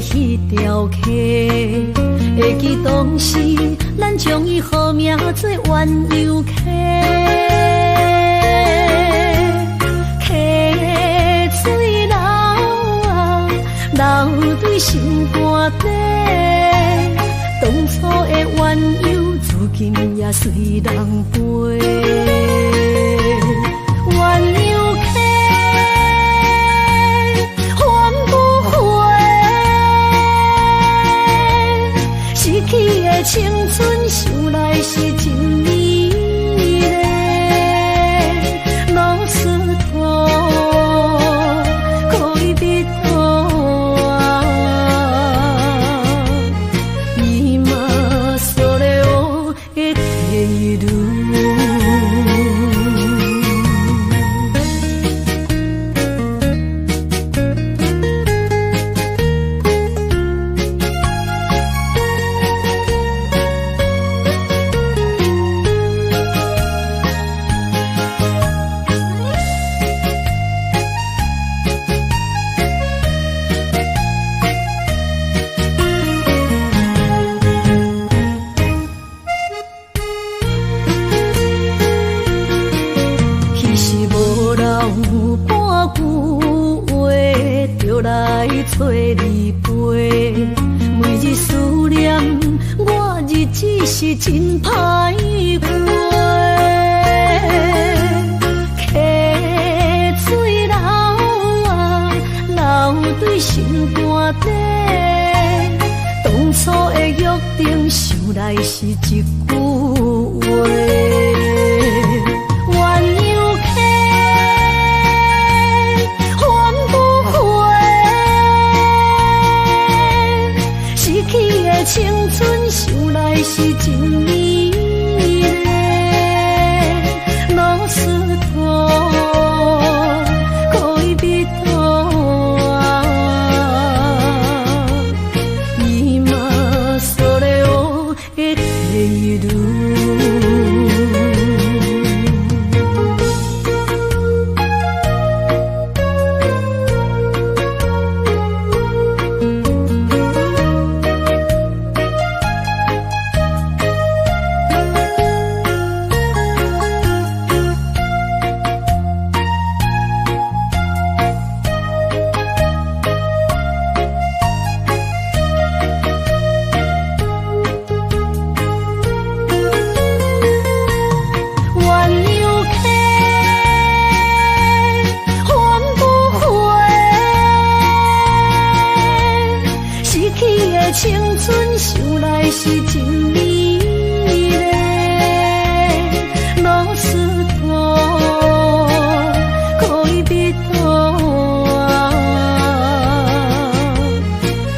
迄条溪，会记当时咱将伊号名做鸳鸯溪。溪水流啊，流对心肝底。当初的鸳鸯，如今也随人飞。鸳鸯溪，还不回。失去的青春，想来是真美丽。老师徒，可以比多啊，伊嘛所了的地路。找你陪，每日思念，我日子是真歹过。溪水流啊，流对心肝底。当初的约定，想来是一句话。青春想来是真美丽，老师徒可以比多啊，伊嘛所了的地路。青春想来是真美丽，老师徒可以比多啊，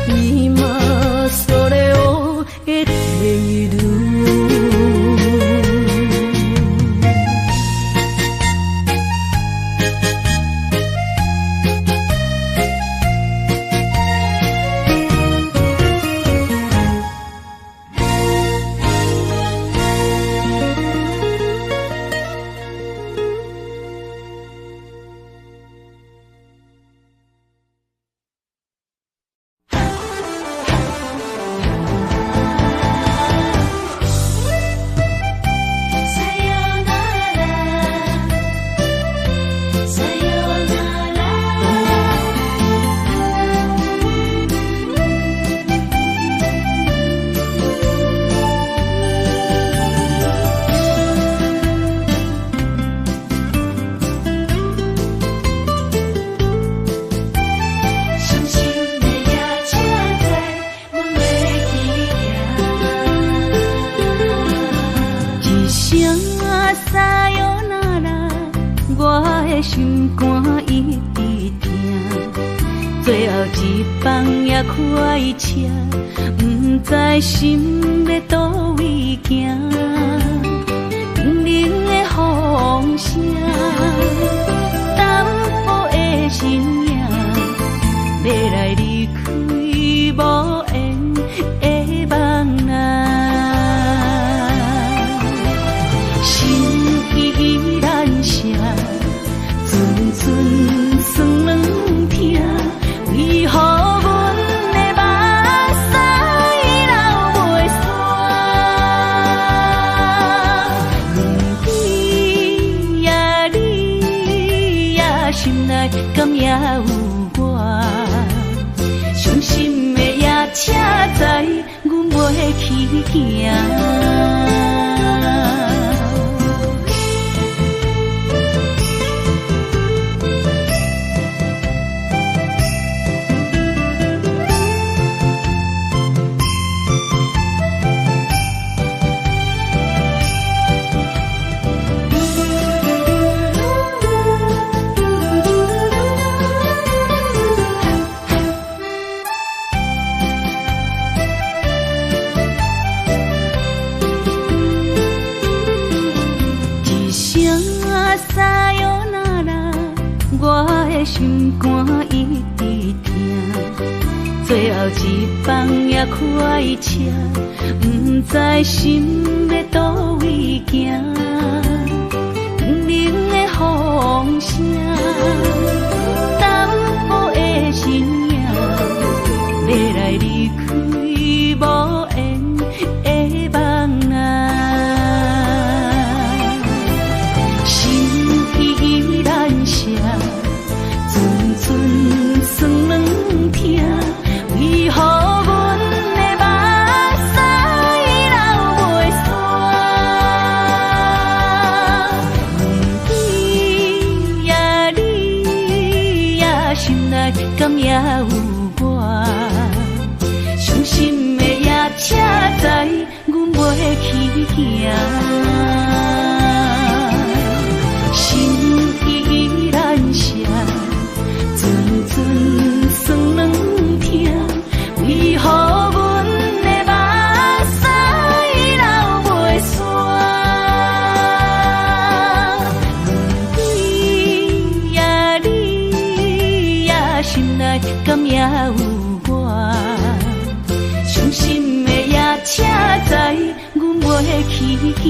伊嘛所了的地路。心肝一直疼，最后一放也开车，不知心要倒位行。冷冷的风声，淡薄的身影，要来离开无缘的梦啊，心依然舍。寸寸酸软疼，为何阮心的也车载，阮袂去行。心肝一直疼，最后一放也开车，不知心要倒位行。不明的风声，淡薄的身影，要来离开无缘的梦啊，心依然舍。寸算软疼，为何阮的目屎流袂煞？不知呀你呀心内敢也有我？伤心的夜车载，阮袂去行。心依然舍。寸算软疼，为何阮的目屎流袂煞？不知呀你呀心内敢也有我？伤心的夜车载，阮袂去行。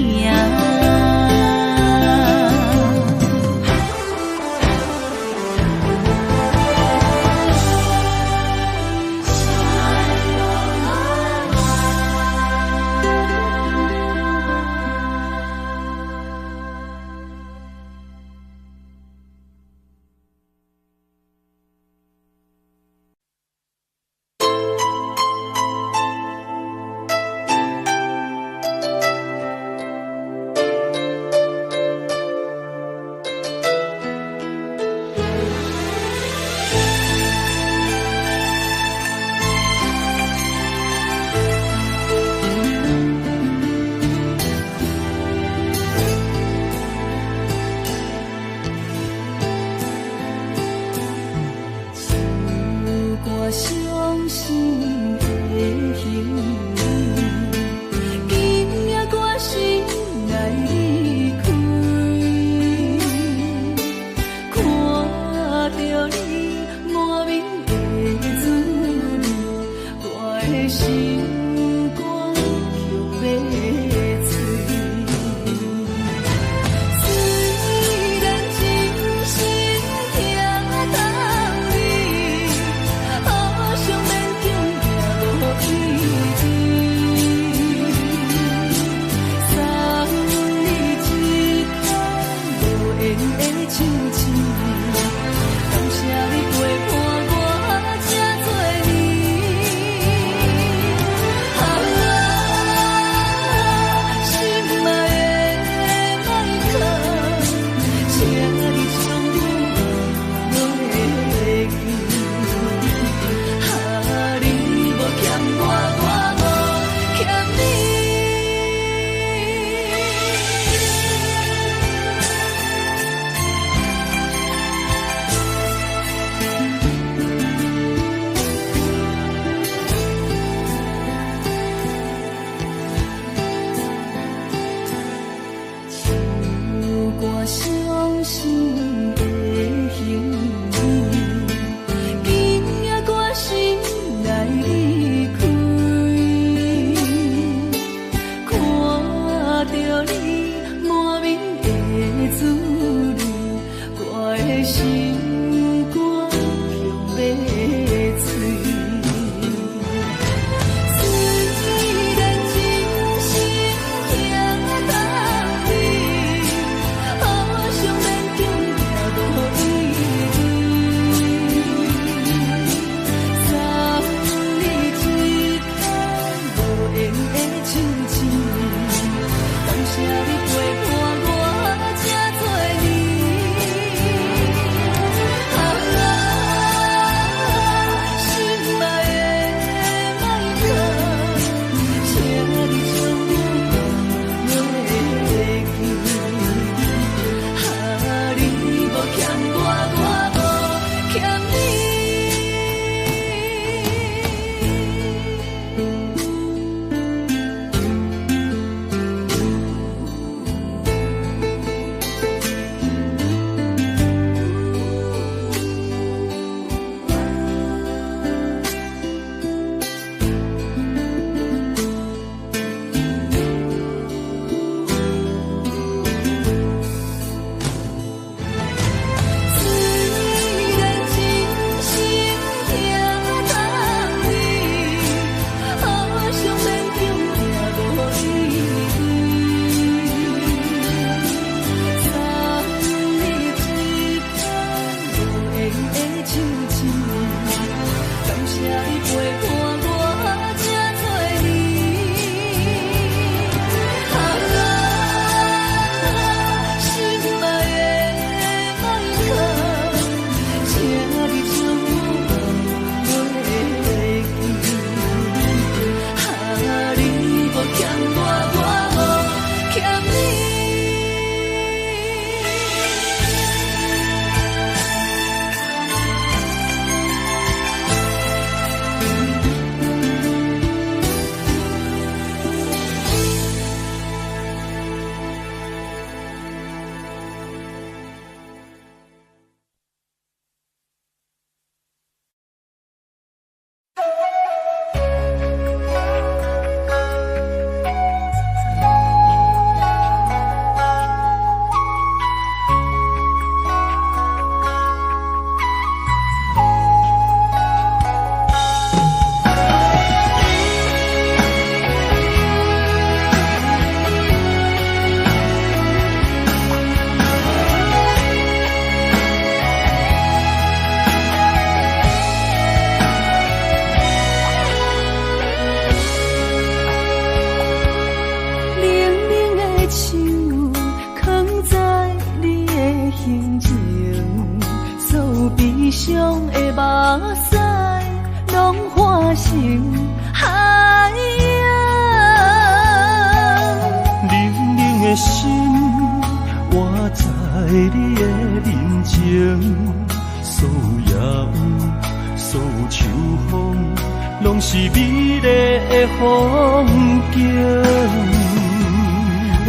化成海洋。冷冷的心，活在你的面前，所有夜雾，所有秋风，拢是美丽的风景。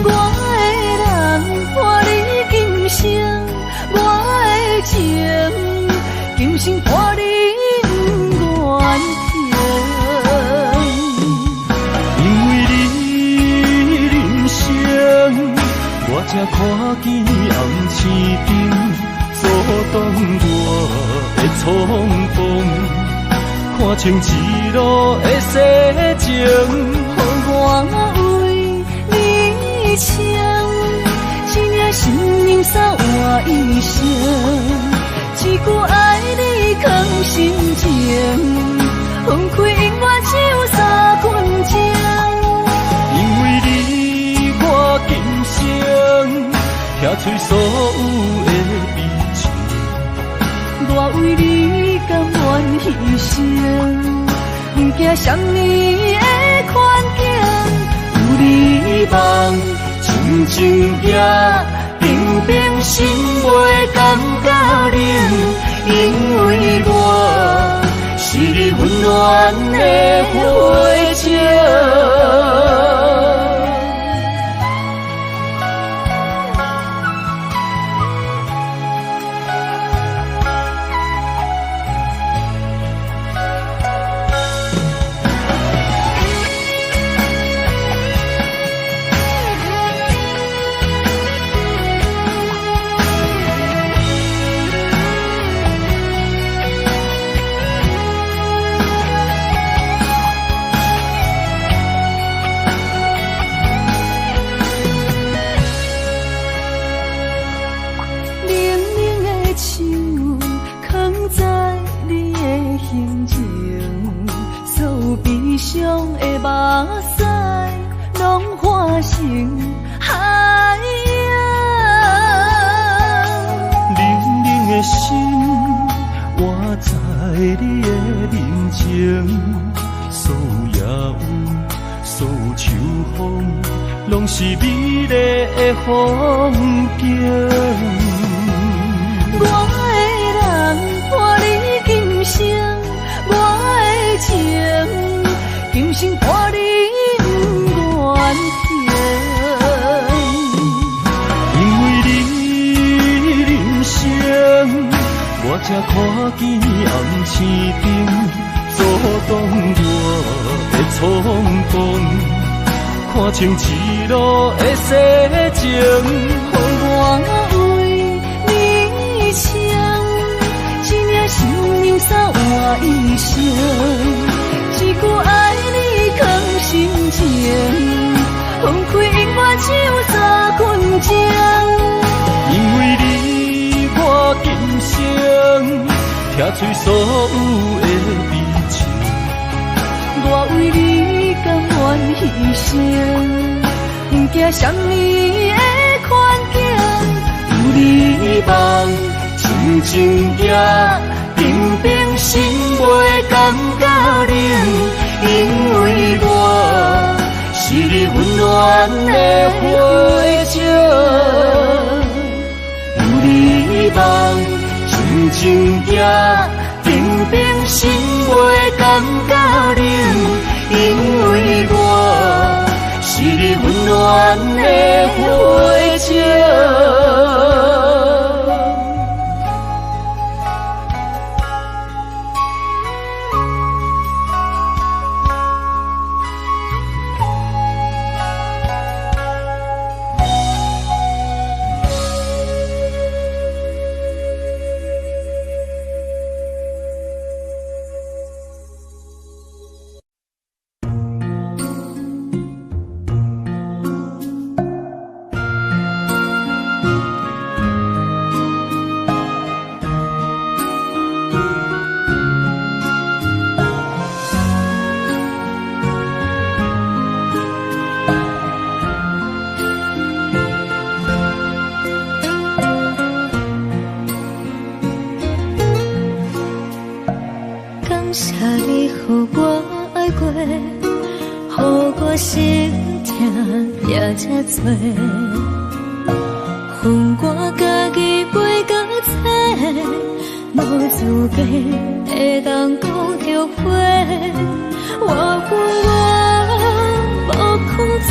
我的人伴你今生，我的情今生伴你不愿停。因为你人生，我才看见红青灯，阻挡我的冲动，看清一路的世情。我为你唱，一领心灵扫我一生，一句爱你藏心情，分开永远只有三分钟。因为你，我今生拆碎所有的悲情，我为你甘愿牺牲，不惊什么的困境。有你梦，静静行，平平心袂感觉冷，因为我是你温暖的火情。伤的目屎，拢化成海洋。冷冷的心，活在你的面前，所有夜雾，所有秋风，拢是美丽的风景。我的人伴你今生，我的情今生伴你不愿停。因为你人生，我才看见红青灯，阻挡我的冲动，看清一路的世情。我为你唱，一领心灵扫我一生，一句爱你藏心情，分开永远只有三分钟。因为你，我今生拆碎所有的悲情，我为你甘愿牺牲，不惊什么的困境。有你梦，静静行，平平心袂感觉冷，因为我是你温暖的火情。有你梦，静静行，平平心袂感觉冷，因为我是你温暖的火情。心痛也这多，恨我家己袂到切，无资格会当讲后悔。我无控制，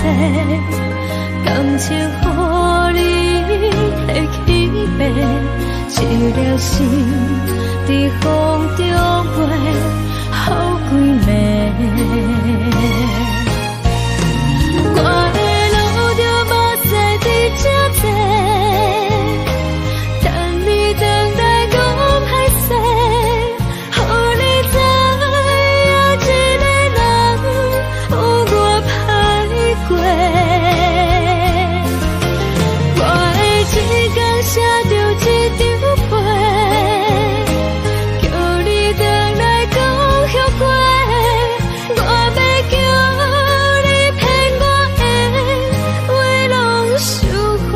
感情予你的起飞，一粒心在风中飞，好几暝。我的路就目屎在这多，等你等待讲歹势，予你知影一个人有我歹过。我的一天写着一张被，叫你等来讲后悔。我要叫你骗我的话拢收回。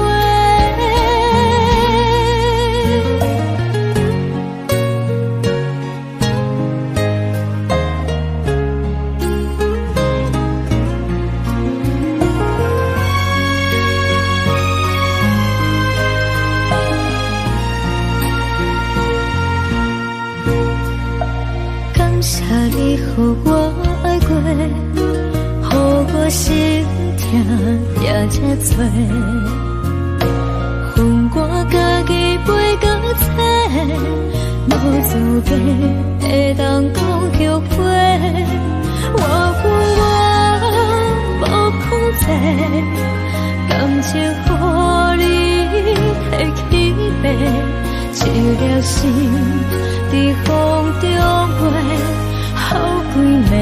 感谢你予我爱过，予我心痛也这多，恨我家己袂到切，无资格会当讲后悔。我无控制，感情予你的起飞，一粒心在风中飞，好几暝。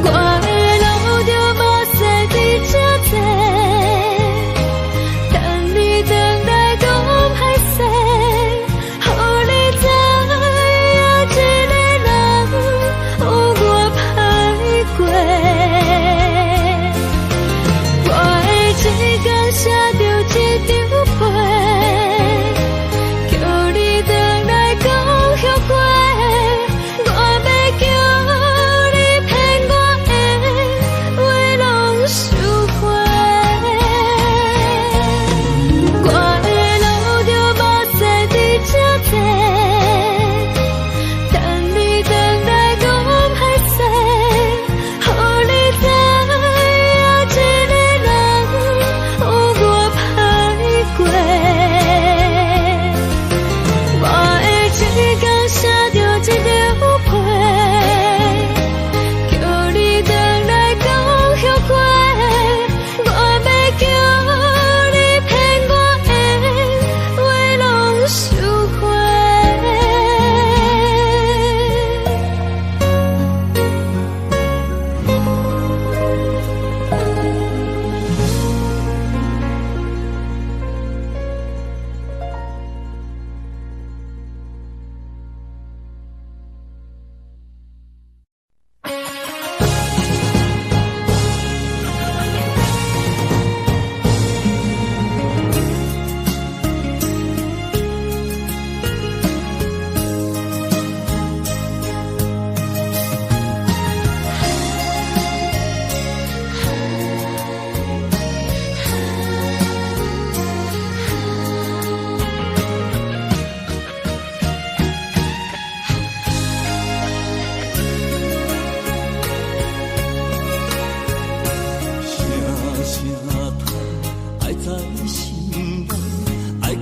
我的路就目屎在这多，等你等待讲歹势，予你知影一个人有我歹过。我的一天写着一张被，叫你等来讲后悔。我要叫你骗我的话拢收回。我的路就目屎在这多，等你等待讲歹势，予你知影一个人有我歹过。我的一天写着一张被，叫你等来讲后悔。我要叫你骗我的话拢收回。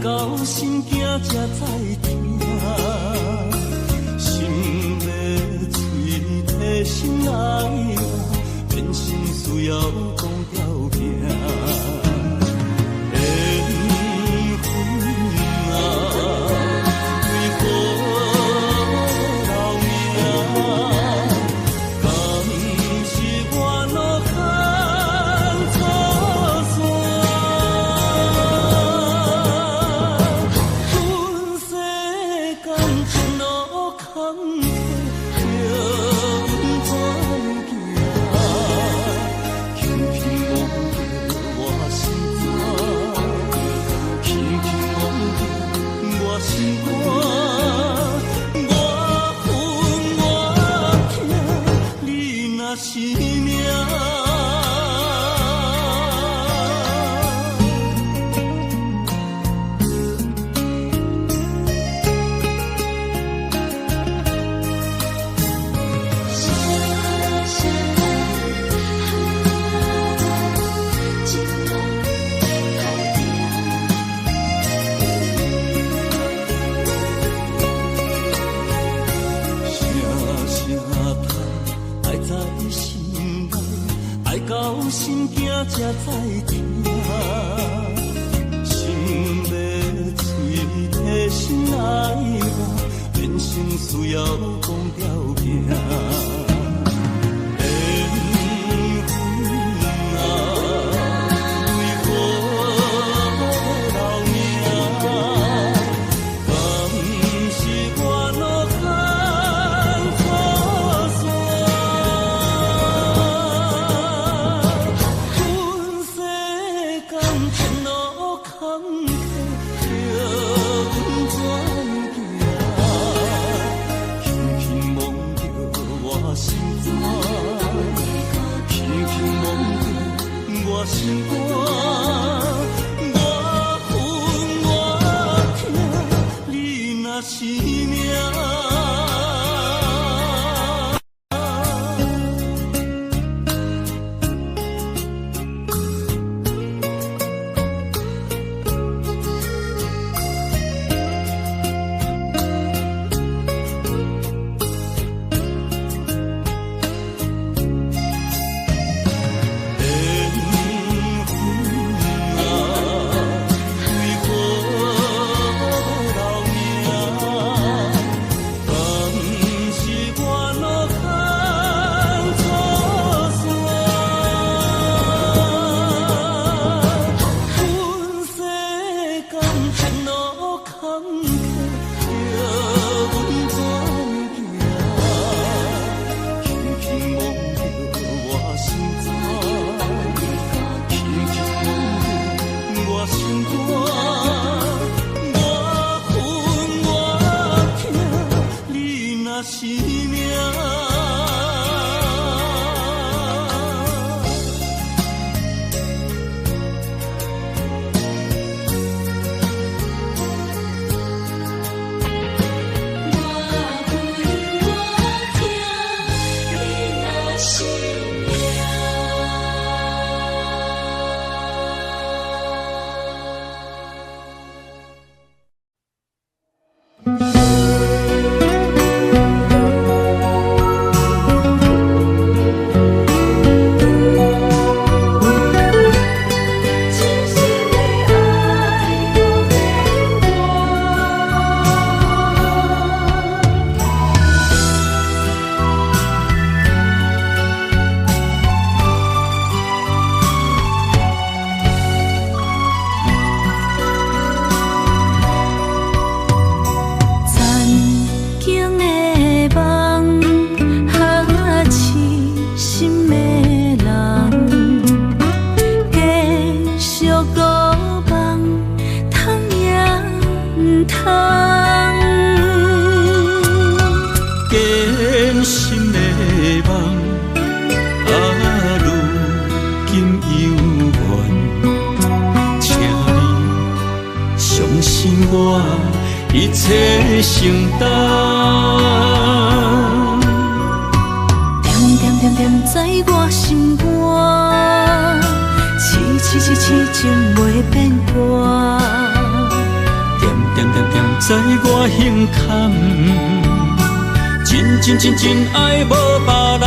到心惊才知听，心要嘴替心爱人，变心需要讲条件。心惊才知听，心要碎的心爱我，人生需要讲条行。心肝，我恨我痛，你若是命。一切承担，点点点点在我心肝，痴情袂变卦。点点点点在我胸坎，真爱无别人。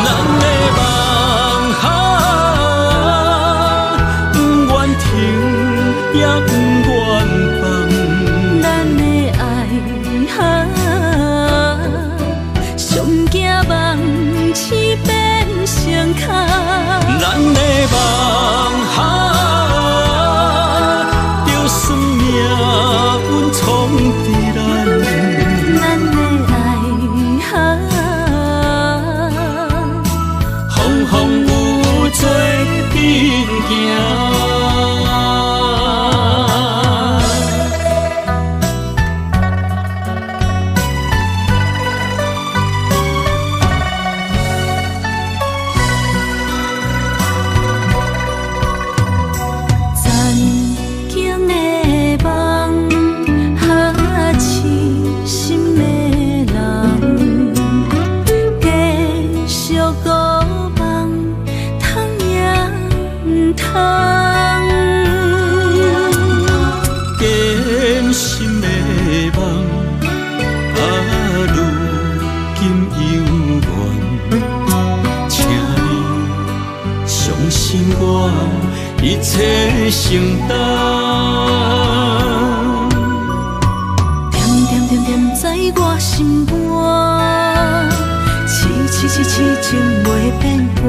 咱的梦想，不愿停，也不愿放。咱的爱上惊梦痴变成空。咱的梦想，就算命运闯伫咱。咱的爱一切承担。点点点点在我心肝，痴痴痴痴情袂变卦。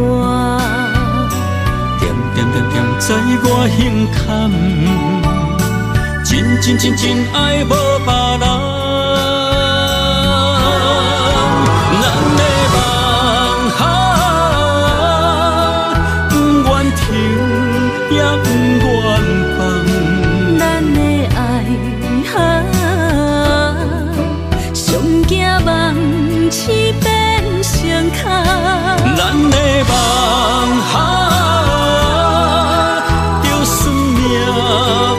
点点点点在我心坎，真真真真爱无别人。咱的梦哈，不愿停也不愿放。咱的爱哈，上惊梦痴变成空。咱的梦哈，就算命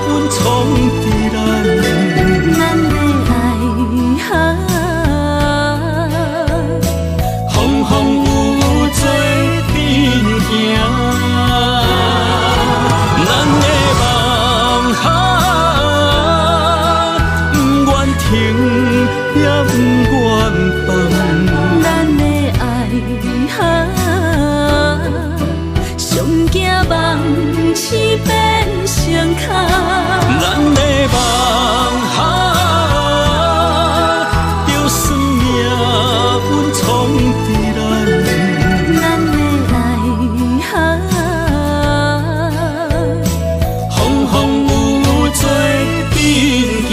运冲伫咱。咱的爱哈，风风雨做变行。咱的梦哈，不愿停也不愿放。咱的爱哈，上惊梦痴变成空。咱的梦哈，就算命运冲伫咱。咱的爱哈，风风雨做变行。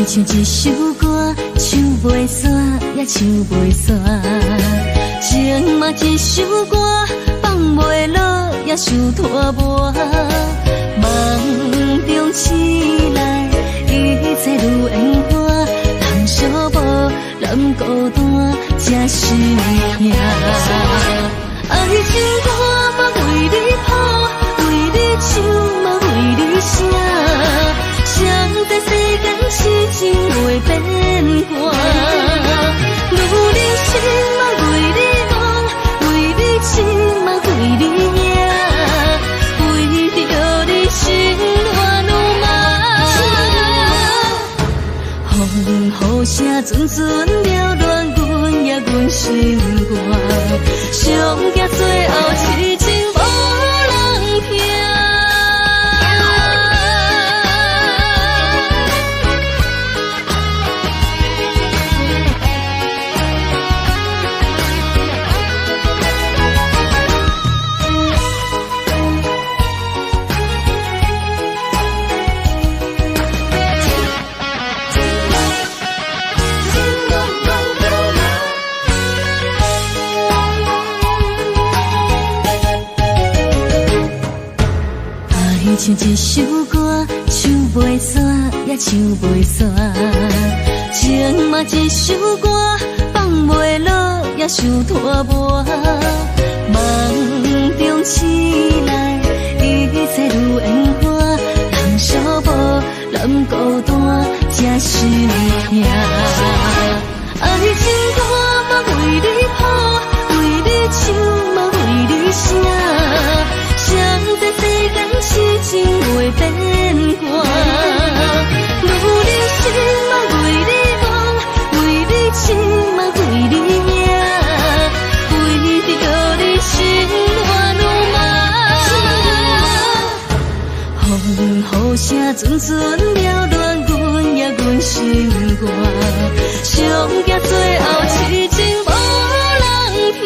唱一首歌，唱袂煞也唱袂煞；情嘛一首歌，放袂落也想拖磨。梦中醒来，一切如烟花，人相无，人孤单，才是痛。爱情歌嘛为你谱，为你唱嘛为你写。谁在世间痴情袂变卦？女人心嘛为你梦，为你情嘛为你赢，为着你心乱如麻。雨声阵阵缭乱，阮也阮心肝，上惊最后痴情无人听。唱一首歌，唱袂煞也唱袂煞；情嘛一首歌，放袂落也想拖磨。梦中醒来，一切如烟花，人相无，人孤单，才是痛。爱情歌嘛为你谱，为你唱嘛为你写。谁在世间痴情袂变卦？女人心嘛为你梦，为你情嘛为你赢，为着你心乱如麻。雨声阵阵缭乱，阮也阮心肝，上惊最后痴情无人听。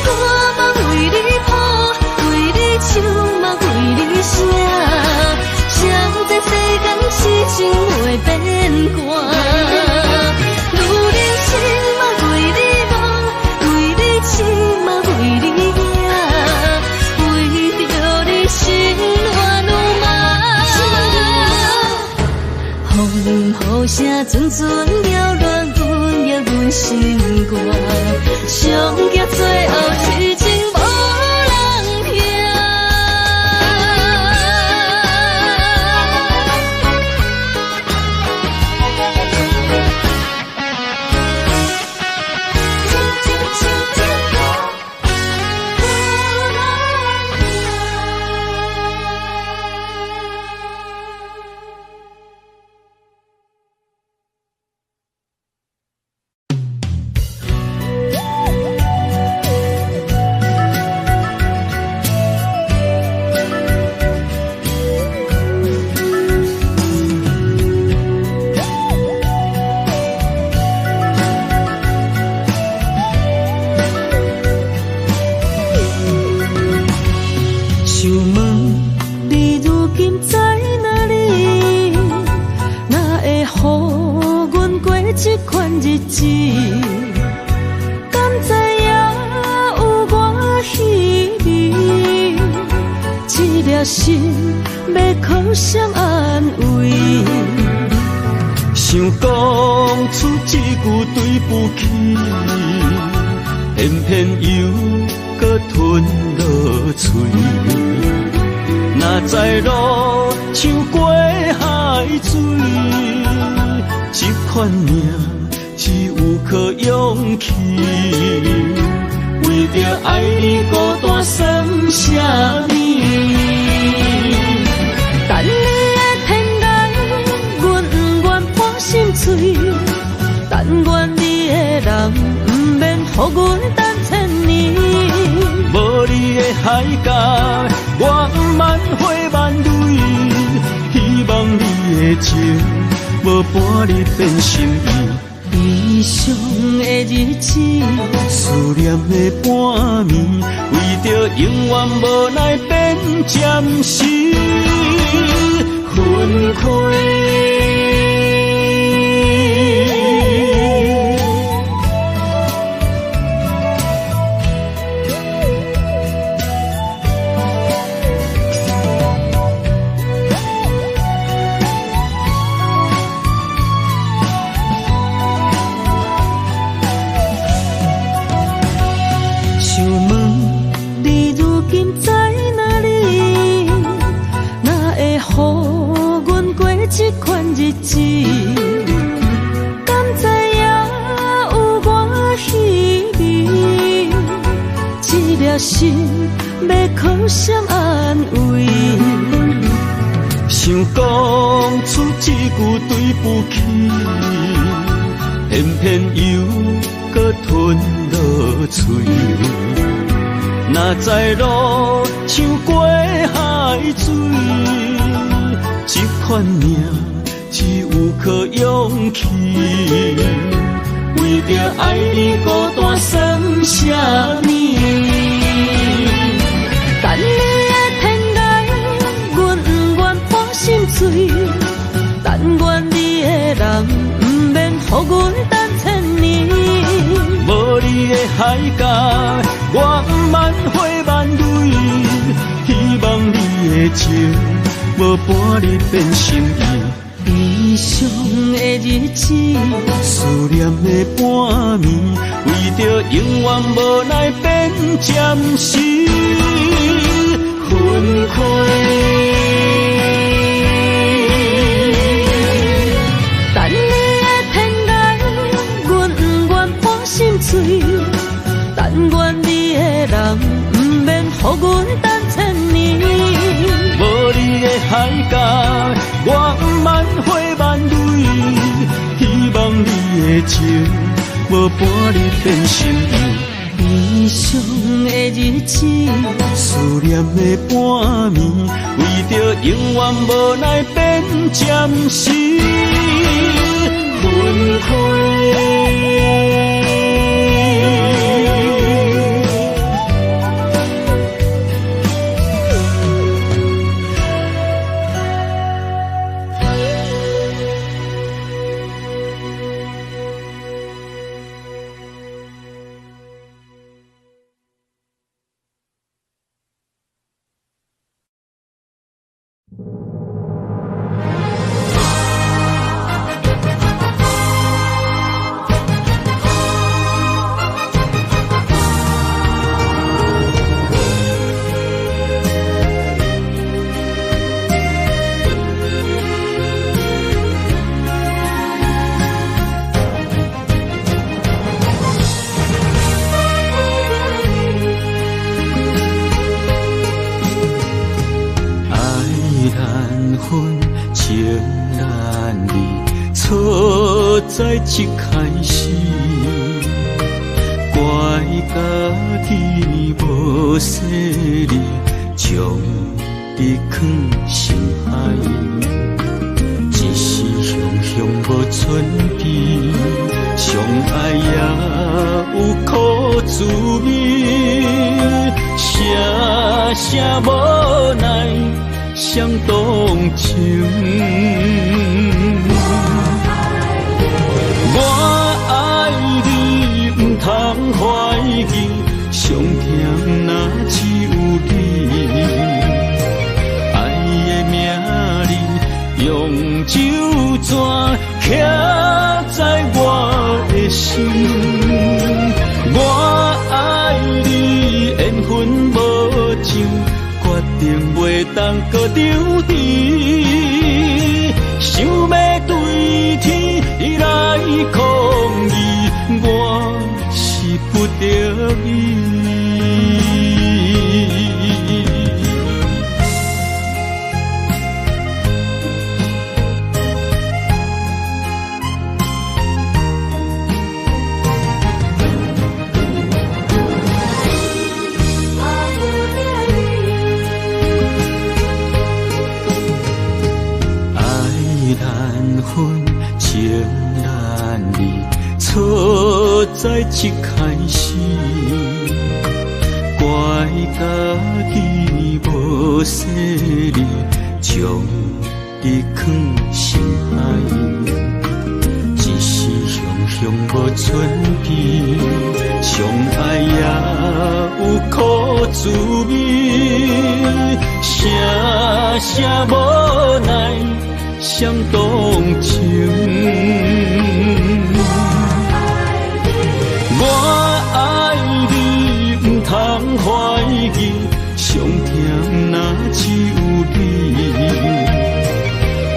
歌嘛为你谱，为你唱嘛为你写，谁知世间痴情会变卦。女人心嘛为你梦，为你痴嘛为你影，为着你心乱如麻。风雨雨声阵阵扰乱阮的阮心肝，上惊最后痴情无人听。心要靠谁安慰？想讲出一句对不起，偏偏又搁吞落嘴。哪知路像过海水，这款命只有靠勇气。为着爱你孤单算啥物？等你的天涯，阮不愿破心碎。但愿你的人不免予阮等千年。无你的海角，我万花万蕊。希望你的情，无伴你变心意。悲伤的日子，思念的半暝，为着永远无奈变暂时分开。这款日子，敢知影有我稀微？这粒心要靠谁安慰？想讲出一句对不起，偏偏又搁吞落嘴。哪知路像过海水。这款命只有靠勇气，为着爱你孤单算啥物？等你的天涯，阮不愿破心碎。但愿你的人不免予阮等千年。无你的海角，我万花万蕊。希望你的情。无伴你变心意，悲伤的日子，思念的半暝，为着永远无奈变暂时分开。等你的天涯，阮不愿破心碎。但愿你的人不免予阮等千年。无你的海角，我万花万蕊。希望你的情，无伴你变心意。悲伤的日子，思念的半暝，为着永远无奈变暂时分开。在一开始，怪家己无细腻，将你放心海，一时雄雄无存悲，相爱也有苦滋味，声声无奈伤动情。我爱你，不通怀疑，上疼若只有你。爱的名字用酒泉刻在我的心。我爱你，缘分无尽，决定袂当搁丢弃。想要对天来抗议，我是不得已。情难离，错在一开始，怪家己无细腻，将你放心海，一时雄雄无存悲，相爱也有苦滋味，声声无奈伤动情。我爱你，不通怀疑，上疼若只有你。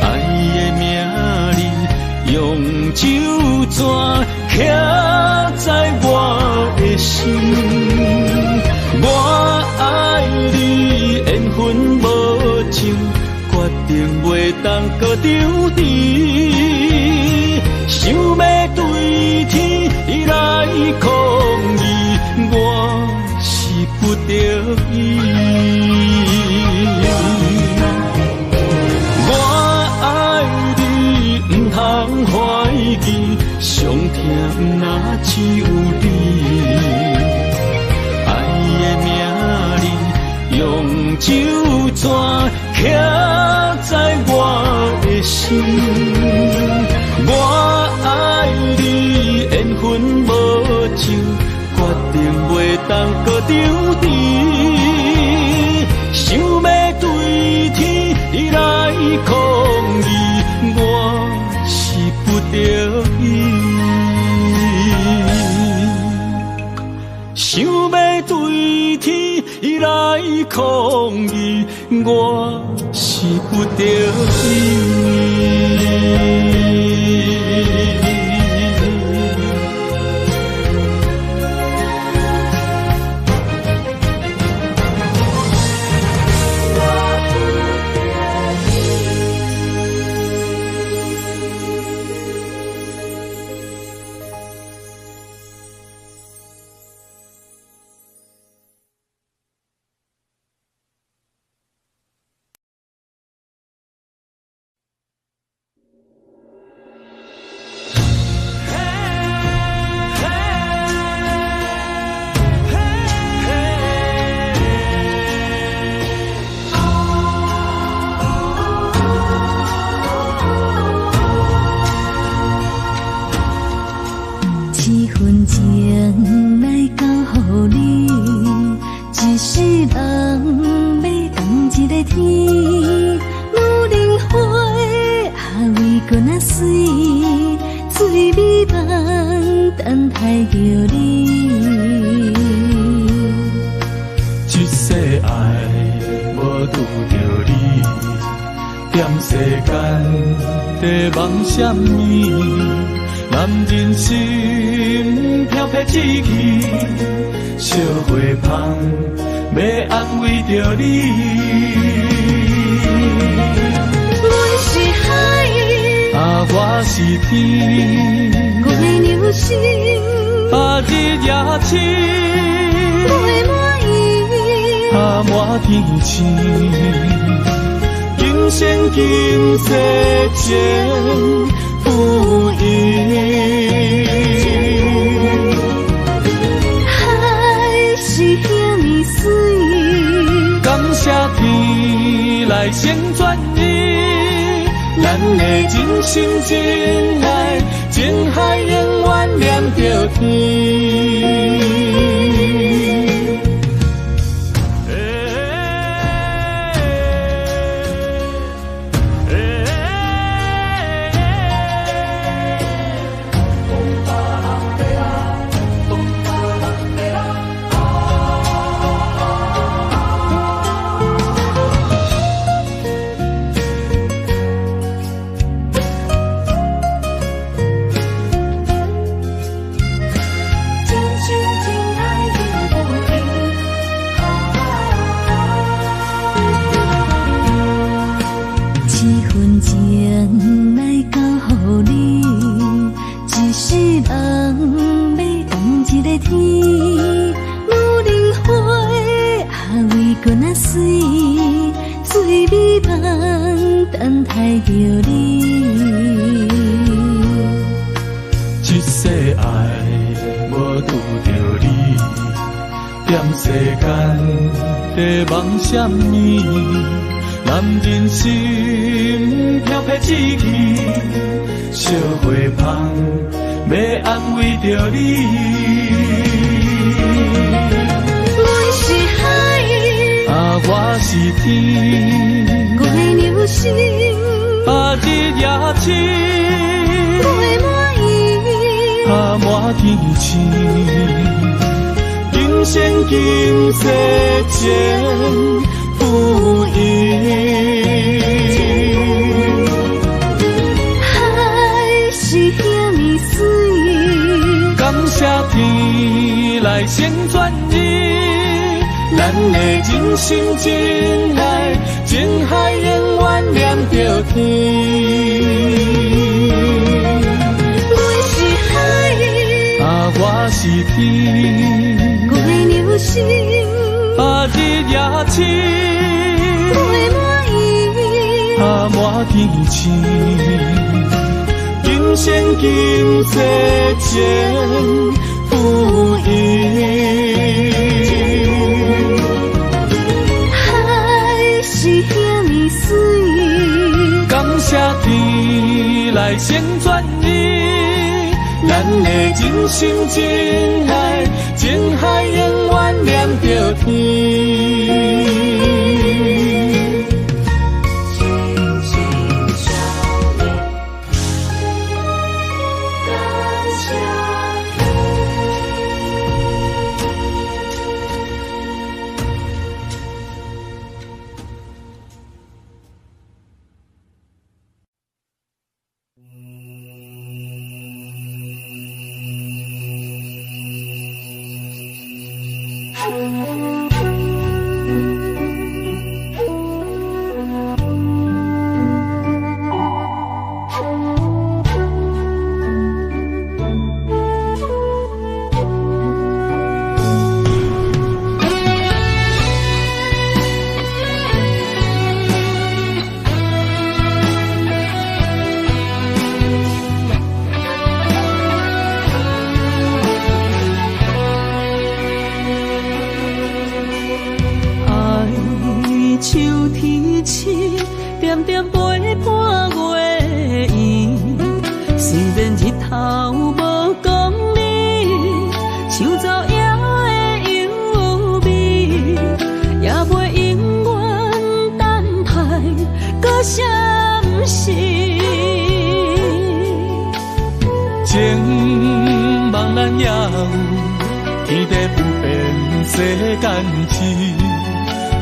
爱的名字用酒泉刻在我的心。我爱你，缘分无尽，决定袂当搁丢弃。想要对天来抗议，我是不得已。我爱你，不通怀疑，上疼若只有你。爱的名字用酒泉刻在我的心。我爱你，缘分无尽，决定袂当搁丢弃。想要对天来抗议，我是不得已。想要对天来抗议，我是不得已。什么？男人心飘飘志气，小花香要安慰着你。阮是海，我是天，我的流星，日夜星，陪满意，满天星，今生今世前不移。海是遐尼水，感谢天来成全你，咱的真心真爱，情海永远念着天。梦什么？男人心飘撇志气，小花香要安慰着你。阮是海，我是天，我的流星，日夜星，陪满意，满天星。今生今世前不移。海是遐尼水，感谢天来成全你，咱的真心真爱，情海永远念着天。阮是海，我是天，我的流星，日夜星，陪满意，满天星。今生今世前不移。海是遐尼水，感谢天来成全你，咱的真心真爱，情海永远念着天。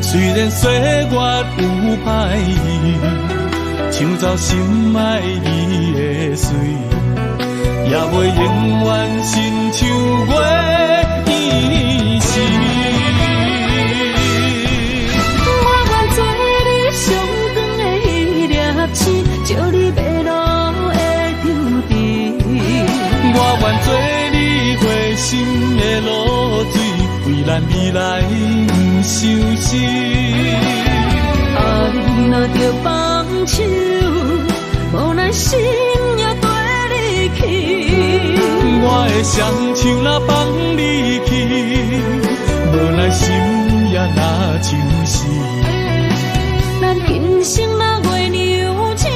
虽然岁月有歹意，抢走心爱你的水，也袂永远亲像月依稀。我愿做你上长的迄粒星，照你迷路的为咱未来不相信。爱若着放手，无奈心也跟你去。我的双手若放你去，无奈心也若像是。咱今生若月娘子，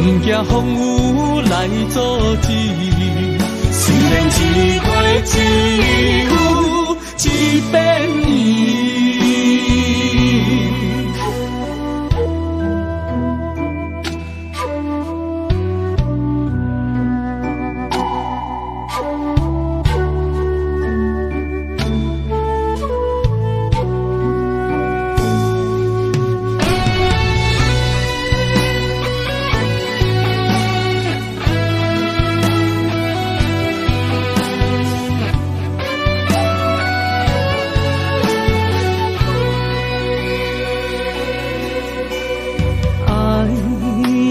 不惊风雨来阻止。虽然一月只有一遍伊。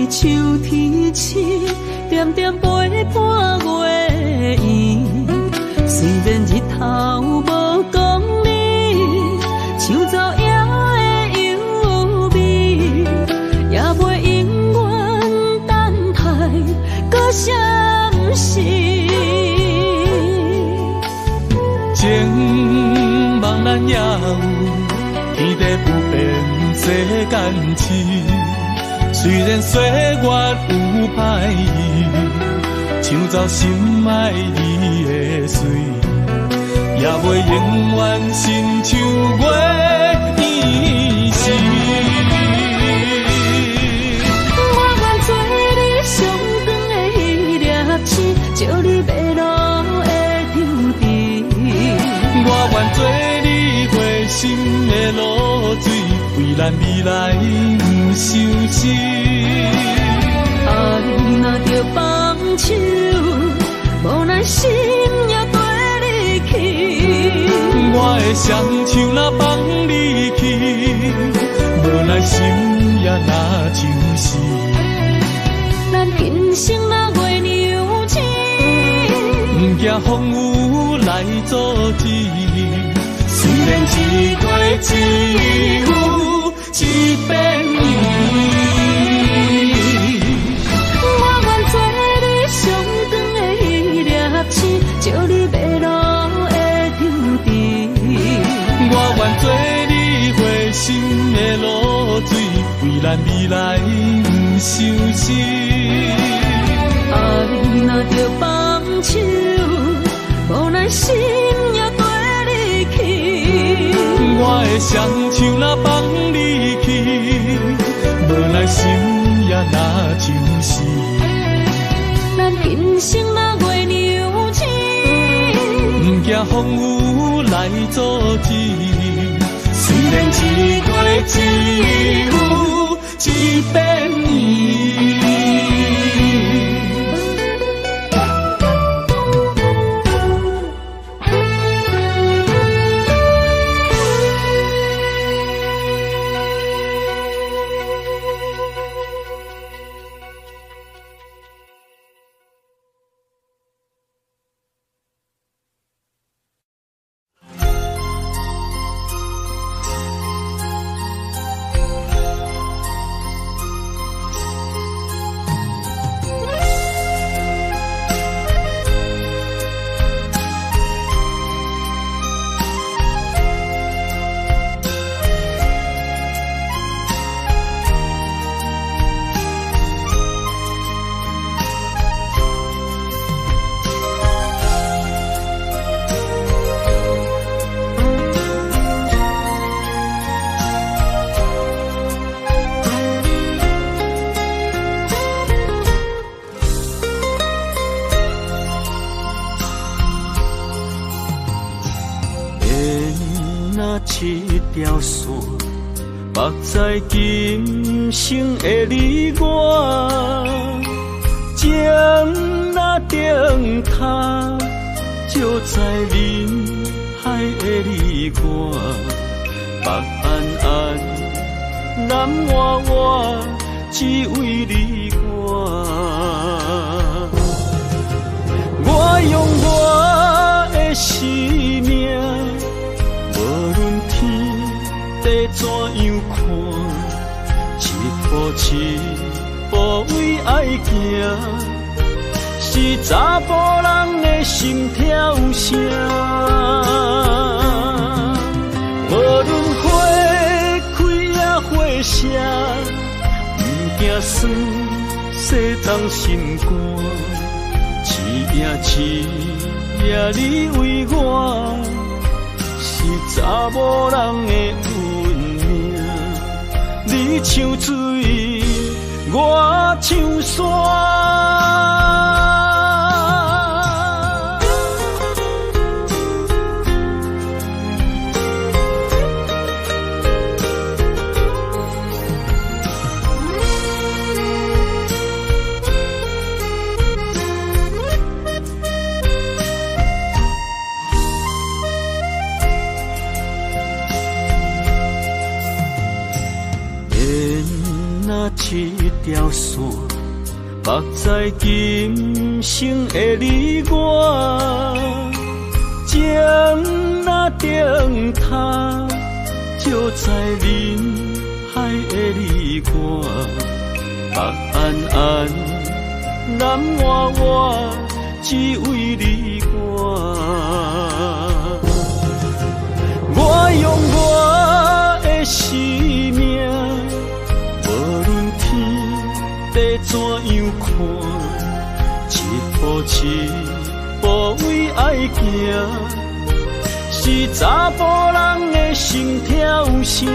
秋天起，点点陪伴月圆。虽然日头无讲你，像走夜的幽味，也袂永远等待搁闪烁。情茫然也有，天地不变世间事。虽然岁月有歹意，抢走心爱你的水，也袂永远亲像月圆时。我愿做你上长的迄粒星，照你迷路的场地。我愿做你回心的露水，为咱未来不相信。爱若着放手，无奈心也跟你去。我的双手若放你去，无奈心也若像是。咱今生若月娘子，不惊风雨来阻止。虽然一月只有一遍伊。照你迷路的场地，我愿做你回心的露水，为咱未来不相信。爱若着放手，无奈心也跟你去。我的双手若放你去，无奈心也若像是。咱今生若月娘子，不惊风雨来阻止。虽然一月只有一遍伊。一条线，目在今生的你我，情若灯塔，照在人海的你我，北安安，南弯弯，只为你我。我用我的生命。怎样看？一步一步为爱行，是查甫人的心跳声。无论花开也花谢，不惊酸世当心肝。一夜你为我，是查某人的运命。你像水，我像山。一条线，绑在今生的你我，情若灯塔，照在人海的你我，北暗暗，南活活，只为你我。我用我的生命。地怎样看？一步一步为爱行，是查甫人的心跳声。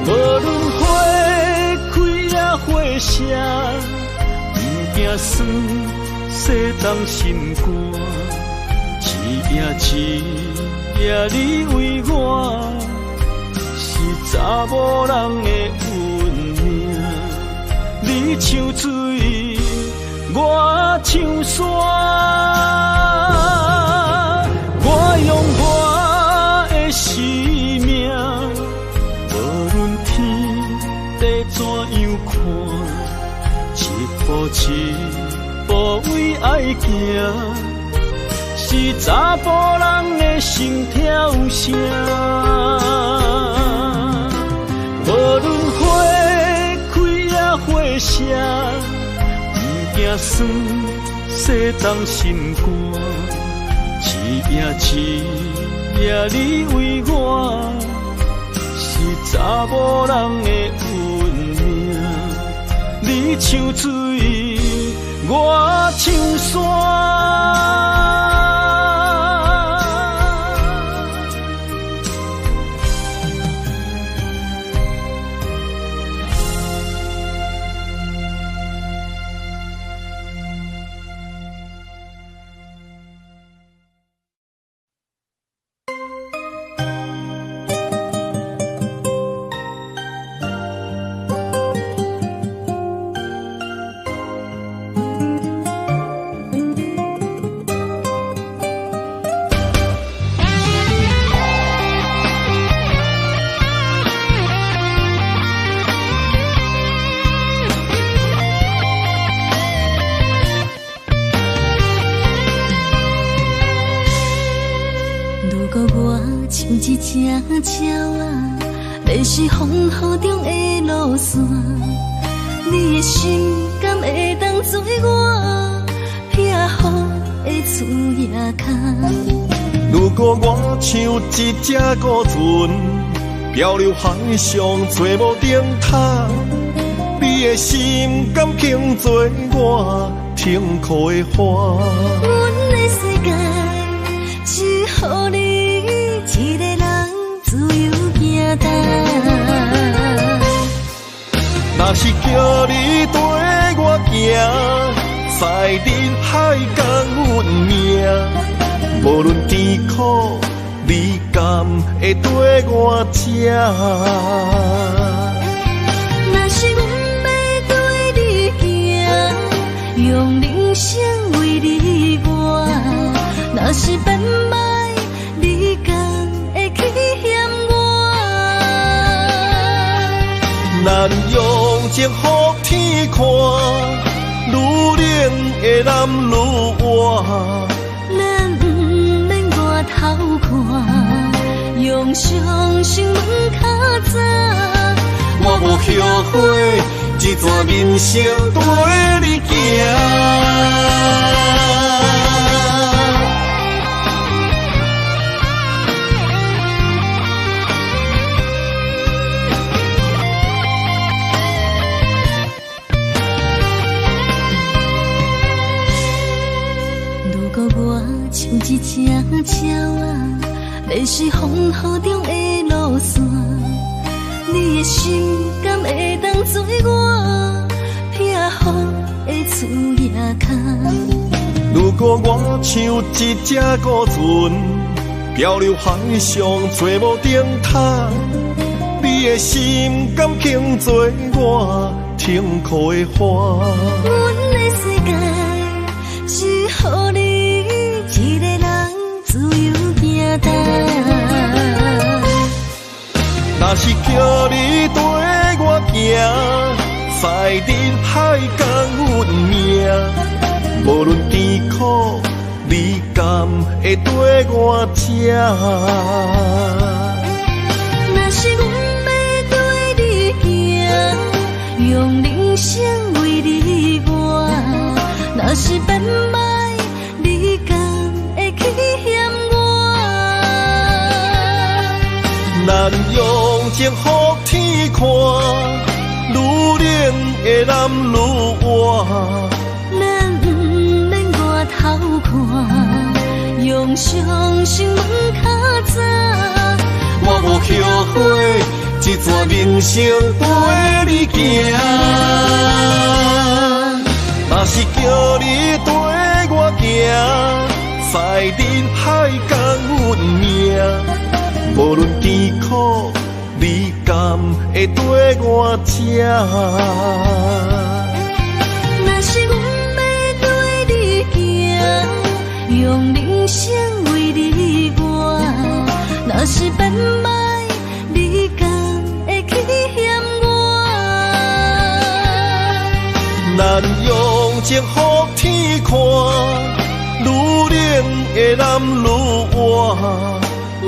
无论花开也花谢，不惊酸世当心肝。一夜你为我，是查某人的运命。你像水，我像山。我用我的生命，无论天地怎样看，一步一步为爱行，是查甫人的心跳声。无论花开也花谢，不惊酸世当心肝。一夜你为我，是查某人的运命。你像水，我像山。一只鸟啊，迷失风雨中的路线，你的心敢会当做我避雨的厝野脚？如果我像一只孤船，漂流海上找无灯塔，你的心敢肯做我停靠的花？阮的世界只予你一个人自由行踏。若是叫你跟我行，在人海共运命，无论甜苦，你敢会跟我吃？若是阮要对你行，用人生为你活，若是变歹，你敢会去嫌我？咱用情予天看，愈冷的男愈活。咱不免外头看，无后悔，一段人生跟你行。像一只鸟啊，迷失风雨中的路线，你的心敢会当做我避风的厝夜空？如果我像一只孤船，漂流海上找无顶塔，你的心敢肯做我停靠的花？阮的世界只予你一个人自由行动。若是叫你跟我行，在人海共运命，无论甜苦，你敢会跟我吃？若是阮要跟你行，用人生为你活，若是变歹，你敢会去嫌我？咱用情予天看，愈恋的男愈活。咱不免外头看，用双手问较早。我无后悔，一段人生跟你行。若是叫你跟我行，在人海共运命，无论甜苦，你敢会跟我吃？若是阮要跟你行，用人生为你活，若是变歹，你敢会去嫌我？咱用情予天看，愈恋的男愈活。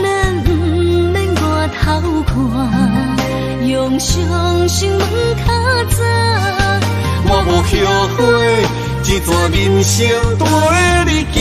咱不免外头看，用双手问较早。我无后悔，一段人生跟你行。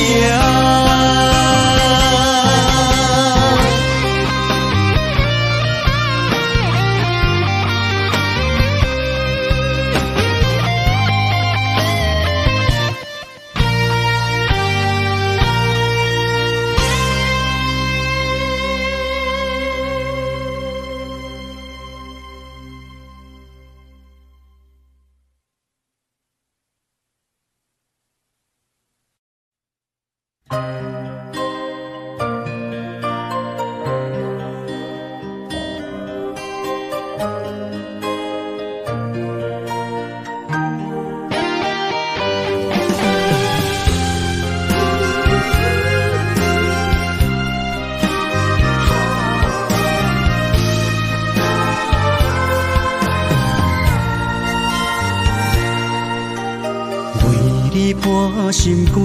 伴心肝，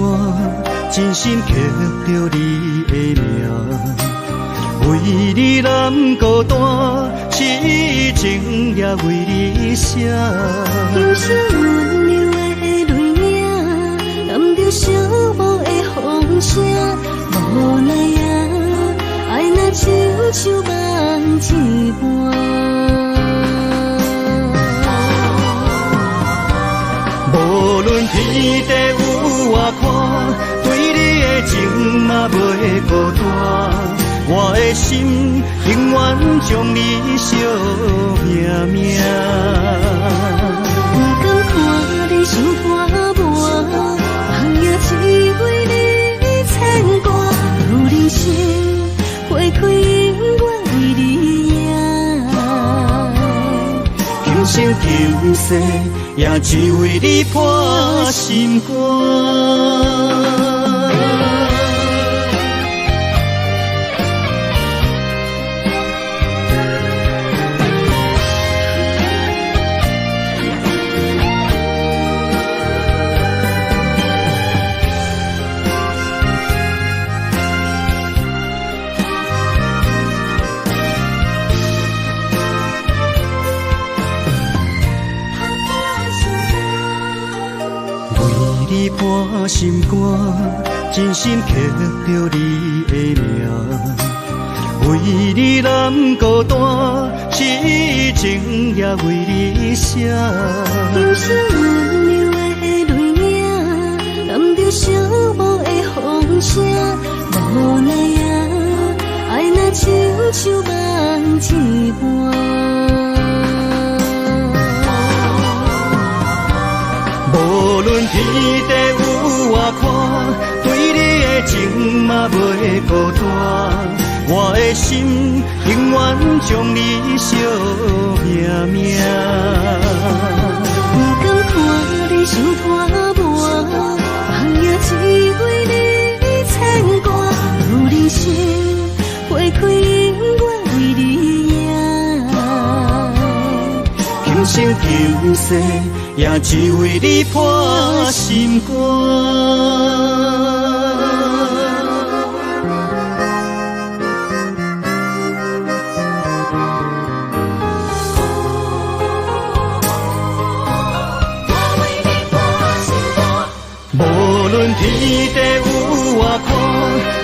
真心刻着你的名，为你难孤单，痴情也为你写。人生温柔的泪影，染着寂寞的风声，无奈啊，爱若亲像梦一般。无论天地有外宽，对你的情嘛袂孤单。我的心永远将你惜命命。不敢看你伤破磨，梦也只为你牵挂。有人生花开永远为你赢，今生今世。也只为你破心肝。你破心肝，真心刻着你的名。为你难孤单，痴情也为你写。今生温柔的泪影，染着寂寞的风声。无奈啊，爱若亲像梦一般。无论天地有外宽，对你的情嘛袂孤单。我的心永远将你惜命命。不甘看你伤拖磨，梦也只为你牵挂。有人生花开永远为你赢，今生今世也只为你破心肝。无论天地有外宽，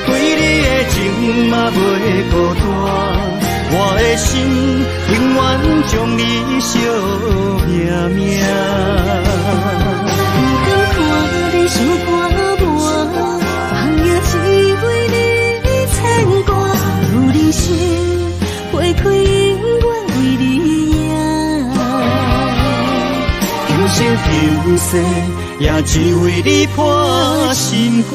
对你的情嘛袂孤单。我的心永远将你惜命命。不甘看你伤拖磨，梦也只为你牵挂。有人生花开永远为你赢，今生今世也只为你破心肝。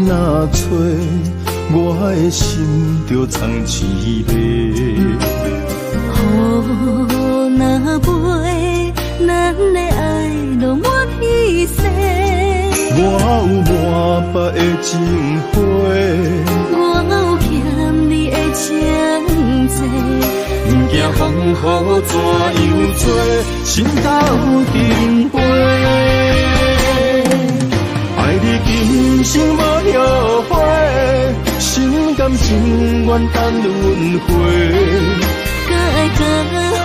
若吹，我的心就藏一个。雨若飞，咱的爱就满天星。我有满腹的情花，我有欠你的情债。不惊风雨怎样做，心斗阵飞。爱你今生无后悔，心甘情愿等轮回。甲爱甲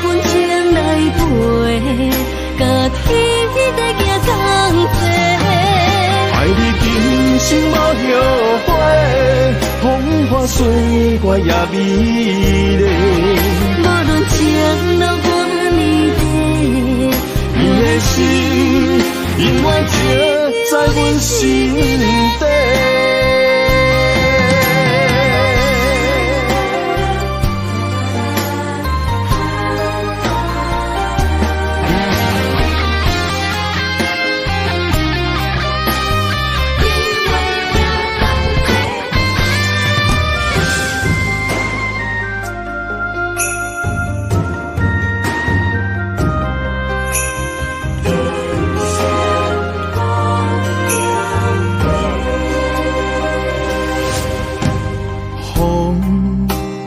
阮情来陪，甲天在行同齐。爱你今生无后悔，风花水月也美丽。无论情路多年底，你的心永远刻在阮心底。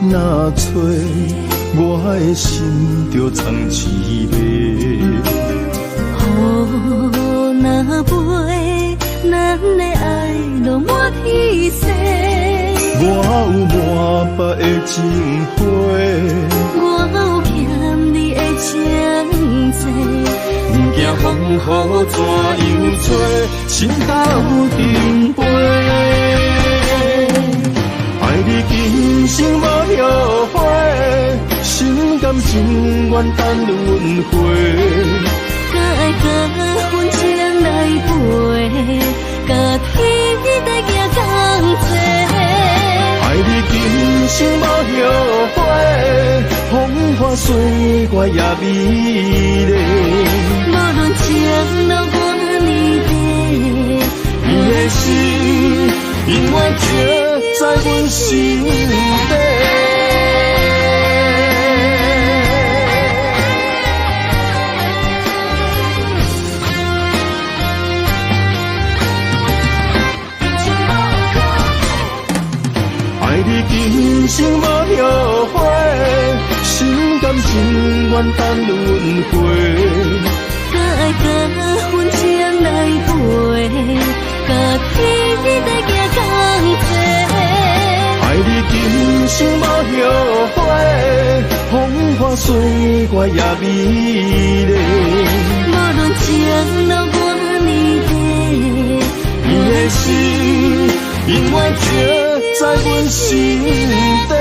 若吹，我的心就藏一个。雨若飞，咱的爱就满天星。我有满腹的情花，我有欠你的情债。不惊风雨怎样做，心斗阵飞。爱你今生无后悔，心甘情愿等轮回。甲爱甲阮情来陪，甲天在行同齐。爱你今生无后悔，风花雪月也美丽。无论情路我你的，你的心永远刻在阮心底。你今生无后悔，心甘情愿等轮回。搁爱搁阮情来陪，甲天在行同齐。爱你今生无后悔，风花雪月也美丽。无论情路我你的，你的心永远刻在阮心底。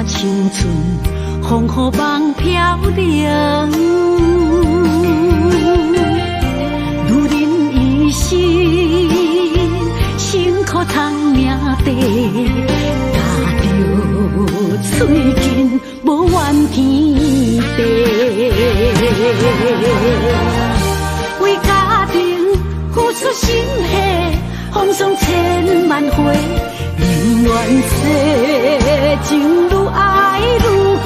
青春风雨梦飘零，女人一生辛苦赚命地，踏着嘴筋无怨天地，为家庭付出心血，风霜千万回。宁愿世情愈爱愈坚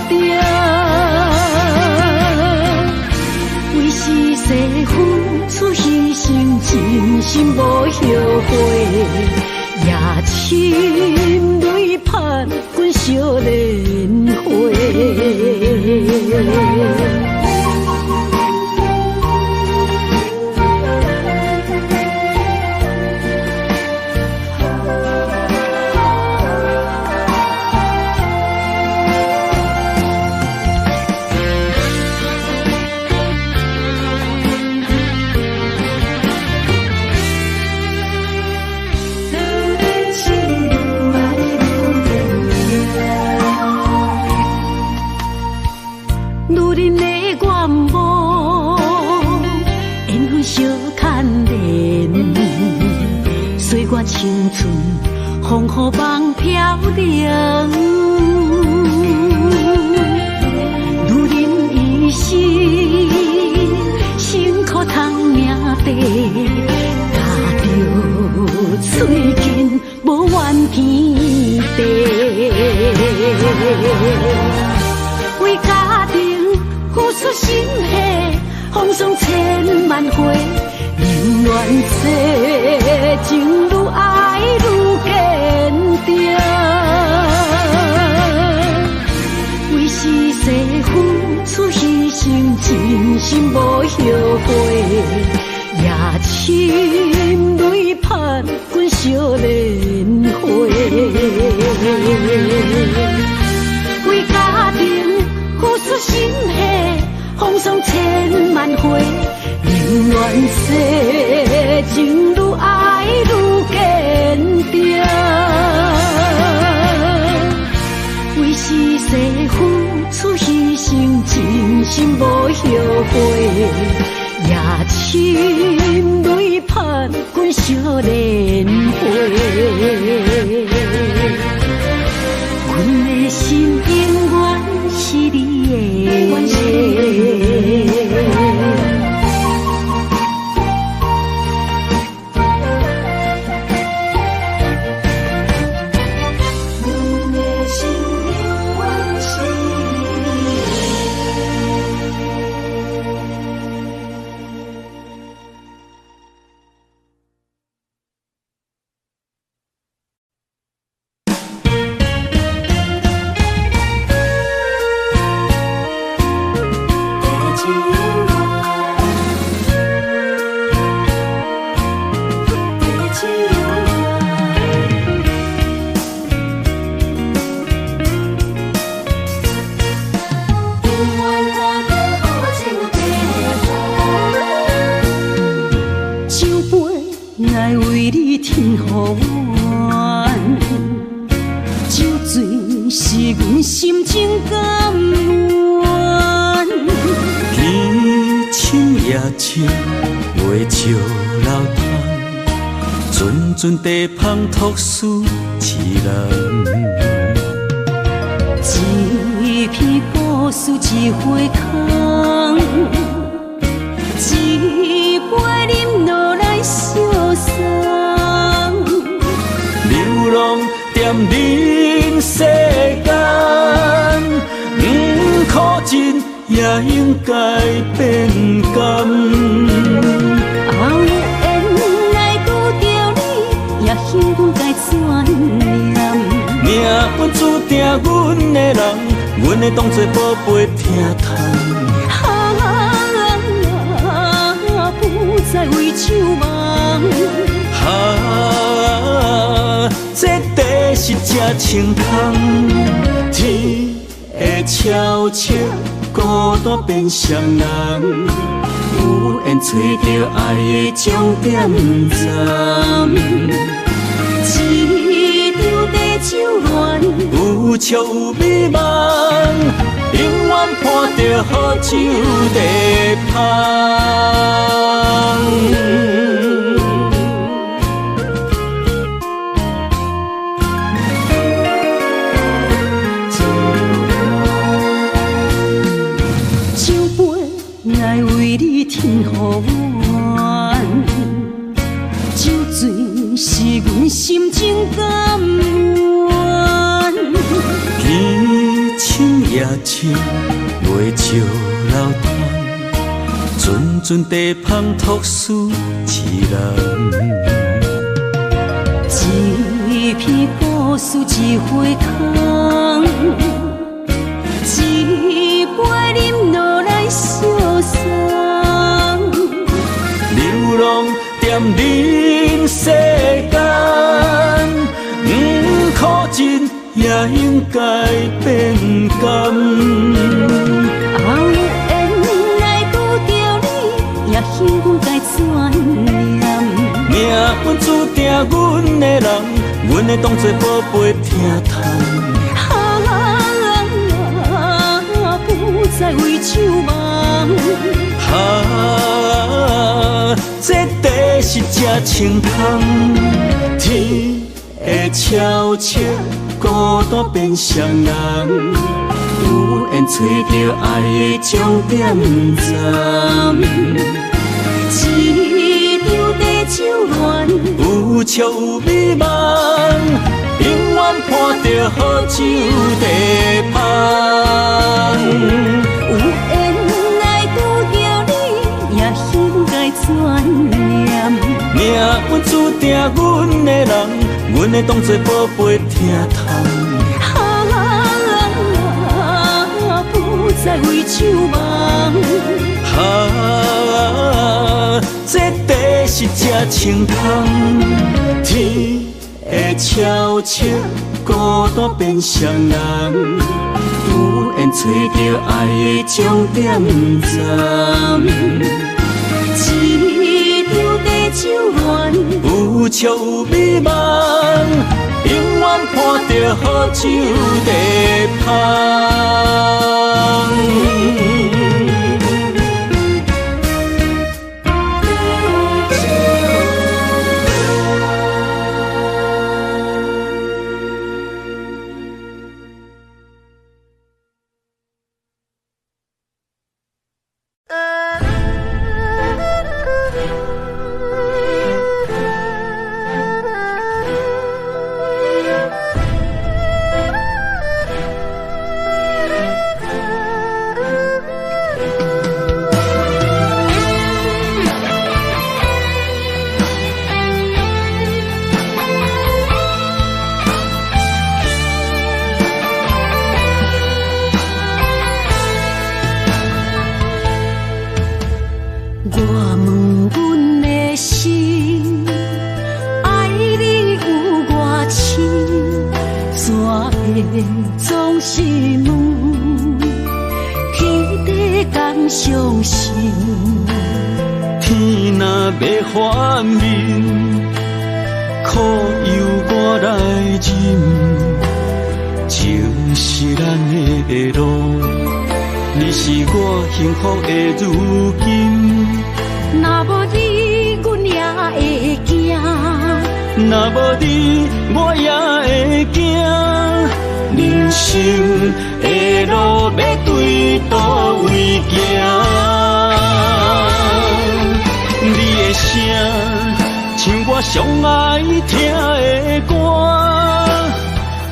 定，为是世付出牺牲，真心无后悔，也深泪盼阮少年花。青春风雨梦飘零，女人一生辛苦赚命地，踏着嘴筋无怨天地，为家庭付出心血，风霜千万回。宁愿世情愈爱愈坚定，为是世付出牺牲，真心无后悔，也深泪盼阮少年花。为家庭付出心血，风霜千万回。宁愿世情愈爱愈坚定，为是世付出牺牲，真心无后悔，也深泪盼阮少年花。阮的心情袂笑流淌，阵阵地芳托思一人。一片故事一回空，一杯饮落来相送。流浪踮人世间，苦尽也应该变甘。后缘来拄着你，也幸阮该怎念？命本注定阮的人，阮会当作宝贝疼痛。不再为酒梦。这地是这清空，天会悄悄孤单变双人，有缘找到爱的终点站。一场地酒乱，有笑有美梦，永远伴着好酒地芳。酒杯来为你添予暖，酒醉是阮心情甘愿。天清夜清，袂笑流淌，阵阵地芳托思一人。一片故事一回空，一杯饮落来相送。流浪踮人世间，苦尽也应该变甘。后缘来拄着你，也幸阮该怎念？命本注定阮的人，阮会当作宝贝疼痛。不再为酒梦。这地是这清空，天会悄悄孤单变双人，有缘找到爱的终点站。一场地酒乱，有笑有美梦，永远伴着好酒地芳。有缘来拄着你，也幸该怎念？命本注定阮的人，阮会当作宝贝疼痛。不再为酒梦。这地是这清空，天会悄悄孤单变双人，有缘找到爱的终点站。一场地酒乱，有笑有美梦，永远伴着好酒地芳。总是问，彼地敢相信？天若要反面，苦由我来忍。情是咱的路，你是我幸福的如今。若无你，我也会惊。人生的路要对倒位行？你的声，像我上爱听的歌，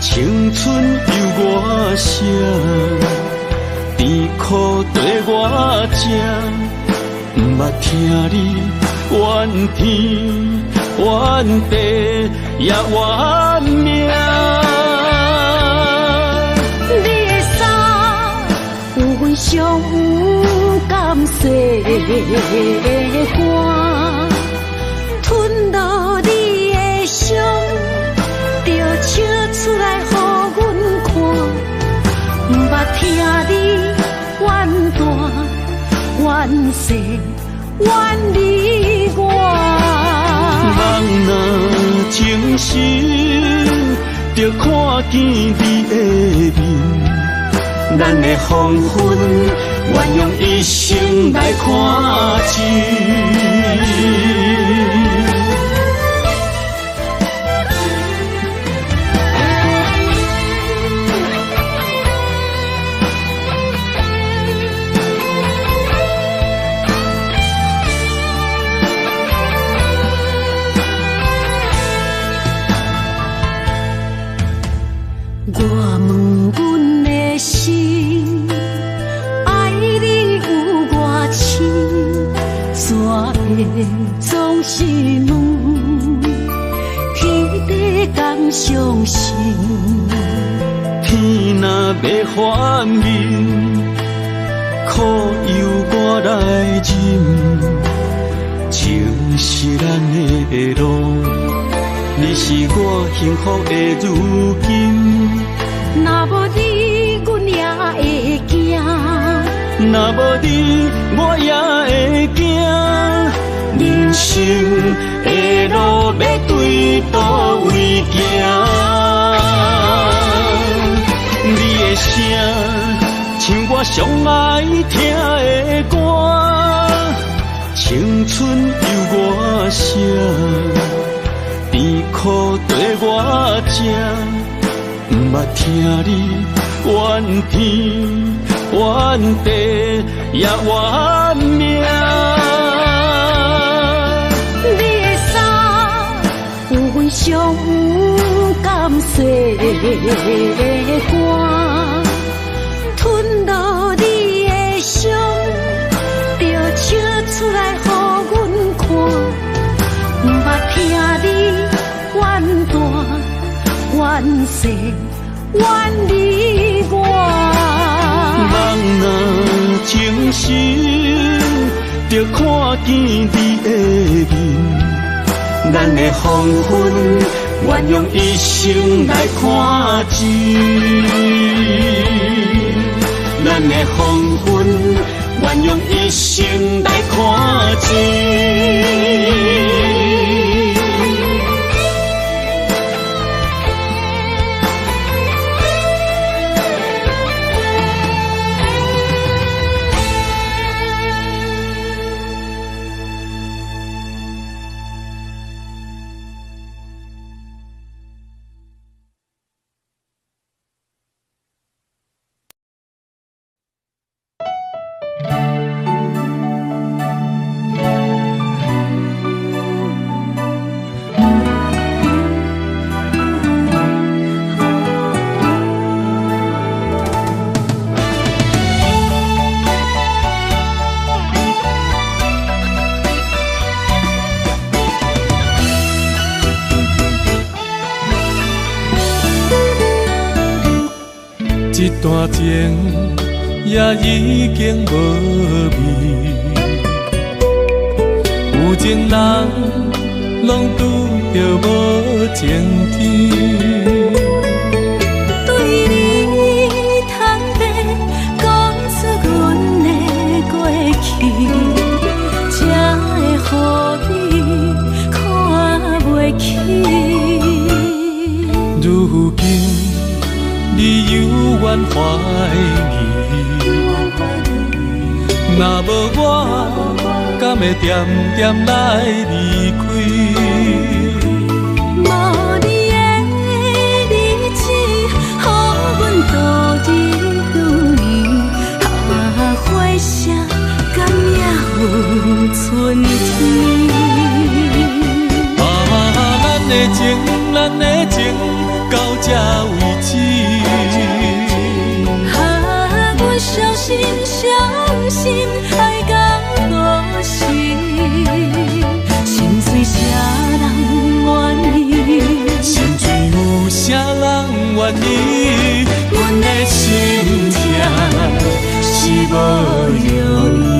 青春由我写，甜苦对我吃，不捌听你怨天怨地也怨命。你的衫有阮上有感谢的汗，吞落你的伤，就笑出来予阮看，不捌听你怨大怨细怨你我。人若情深，就看见你的面，咱的黄昏，愿用一生来看尽。我问阮的心，爱你有偌深，怎会总是问天地敢相信？天若要反面，苦由我来忍，情是咱的路，你是我幸福的如今。若无你，阮也会惊；若无你，我也会惊。人生的路要对倒位行？你的声，像我上爱听的歌，青春由我写，甜苦对我吃。不捌听你怨天怨地也怨命。你的衫有阮上有感谢的汗，吞落你的伤，就笑出来予阮看，不捌听你怨大怨细怨你我。人若情深，就看见你的面，咱的黄昏，愿用一生来看尽。咱的黄昏，愿用一生来看尽。一段情也已经无味，有情人拢拄着无情天。对你通白讲出阮的过去，才会予你看袂起。如今你犹原怀疑，若无我，敢会点点来离开？春天。咱的情到这为止。阮相信爱到何时？心碎啥人愿意？心碎有啥人愿意？阮的心痛是无容易。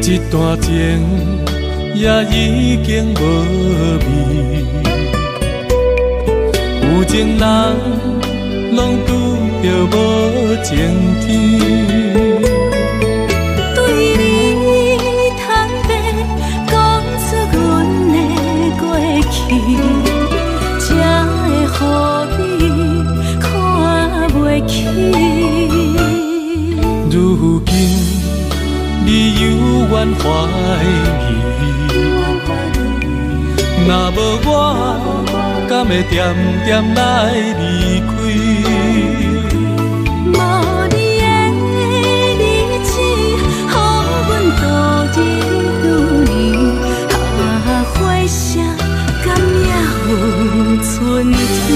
一段情也已经无味，有情人拢拄着无情天。对你坦白讲出阮的过去，才会予你看袂起。如今你犹原怀疑，若无我，敢会点点来离开？无你的日子，予阮度日如年，花谢甘也有春天。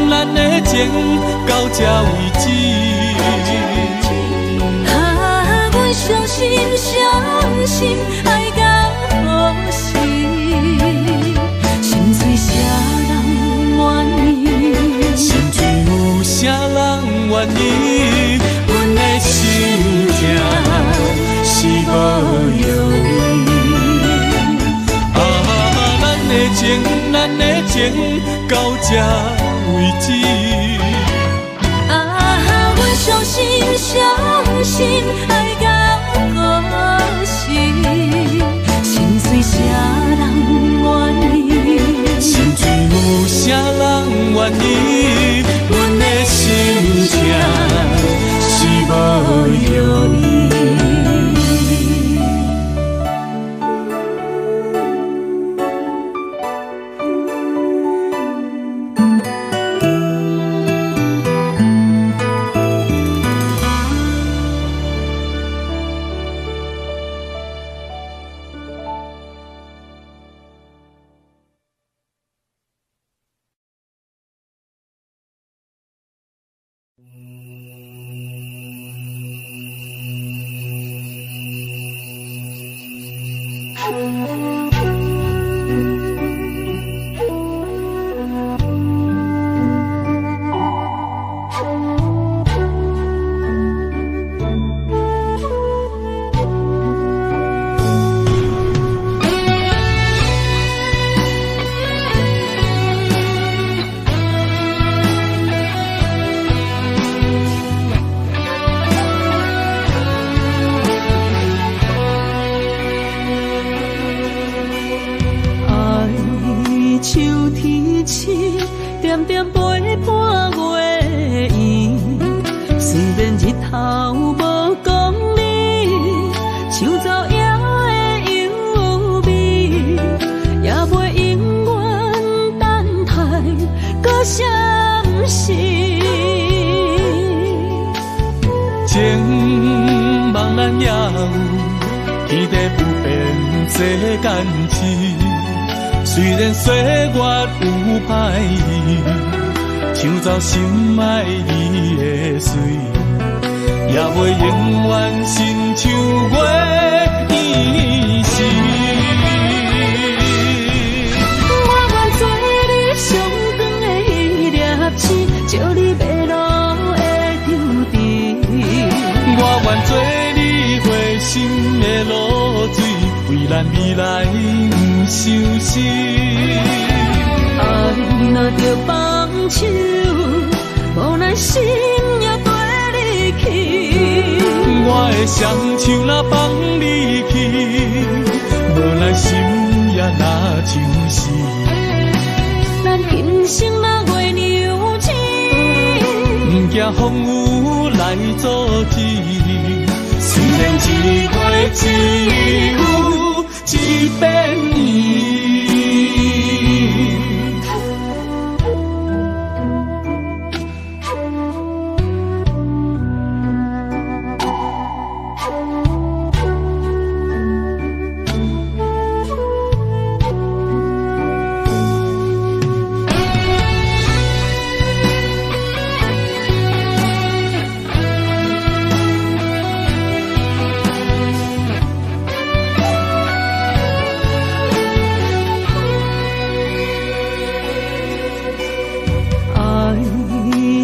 咱的情到这为止。阮相信爱到何时？心碎啥人愿意？心碎有啥人愿意？阮的心痛是无容易。咱的情到这为止。阮相信爱到何时？心碎啥人愿意？心碎有啥人愿意？阮的心痛是无容易。点点陪伴月圆，虽然日头无讲理，树走野的优美，也袂永远等待搁什么事。情茫然也有，天地不变世间事。虽然岁月有歹意，抢走心爱你的水，也袂永远亲像月圆时。我愿做你上长的迄粒星，照你迷路的丢滴。我愿做你回心的露水，为咱未来不伤心。爱若着放手，无奈心也跟你去。我的双手若放你去，无奈心也若像是。咱今生若月牛星，不惊风雨来阻止。虽然一月只有一遍年。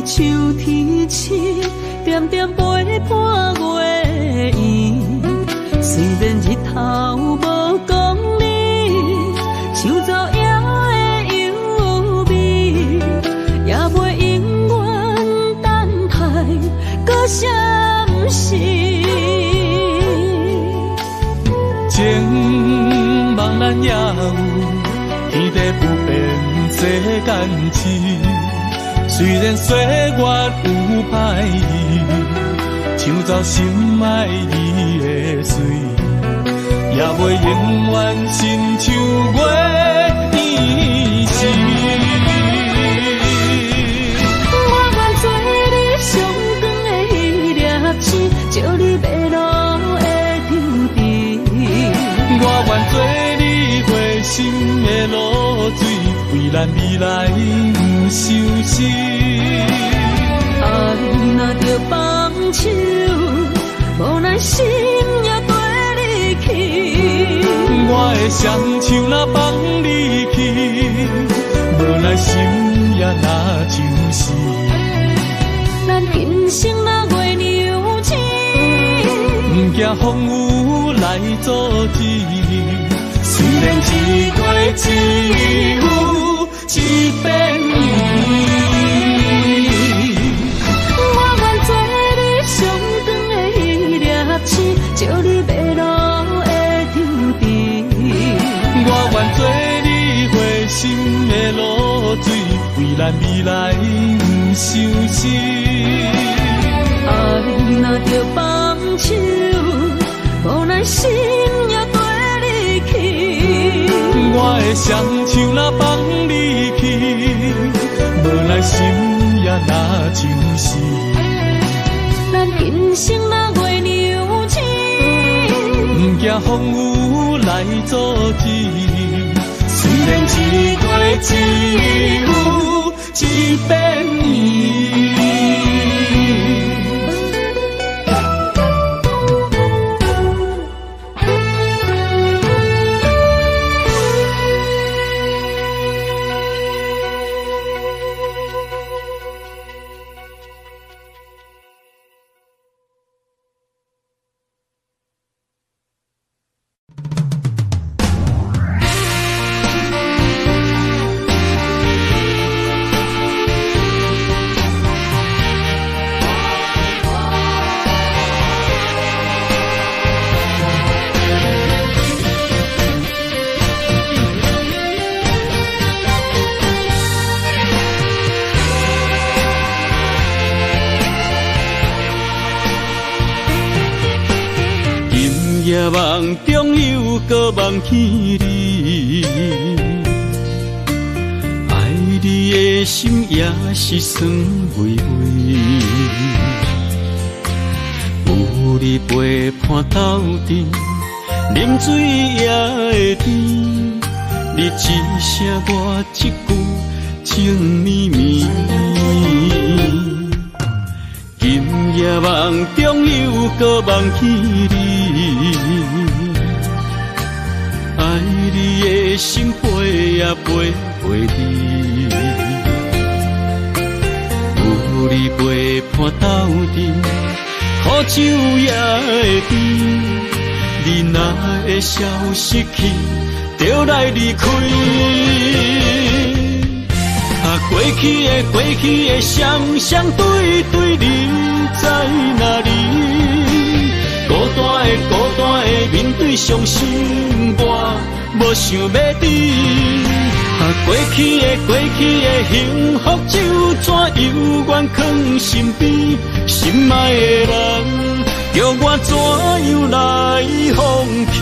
秋天深，点点陪伴月圆。虽然日头无讲理，像走夜的幽味，也袂永远等待搁闪失。情茫然也有，天地不变世间事。虽然岁月有歹意，抢走心爱伊的水，也袂永远亲像月圆时。我愿做你上长的迄粒星，照你迷路的抽屉。我愿做你回心的露水，为咱未来不相思。爱若着放手，无奈心也跟你去。我的双手若放你去，无奈心也若像是。咱今生若月牛星，不惊风雨来阻止。虽然一月只有一遍年。照你迷路的抽屉，我愿做你回心的露水，为咱未来不相思。爱若着放手，无奈心也跟你去。我的双手若放你去，无奈心也若像是。咱今生若月牛星，不惊风雨来阻止。虽然一月只有一遍年。夜梦中又搁梦起你，爱你的心也是酸微微。有你陪伴斗阵，啉水也会甜。你一声我一句，情绵绵。今夜梦中又搁梦起你，爱你的心陪也陪你，有你陪伴斗阵，苦酒也会甜。你若会消失去，就来离开。过去的双双对对，你在哪里？的面对伤心，我无想要等。过去的幸福就怎犹原藏身边，心爱的人，叫我怎样来放弃？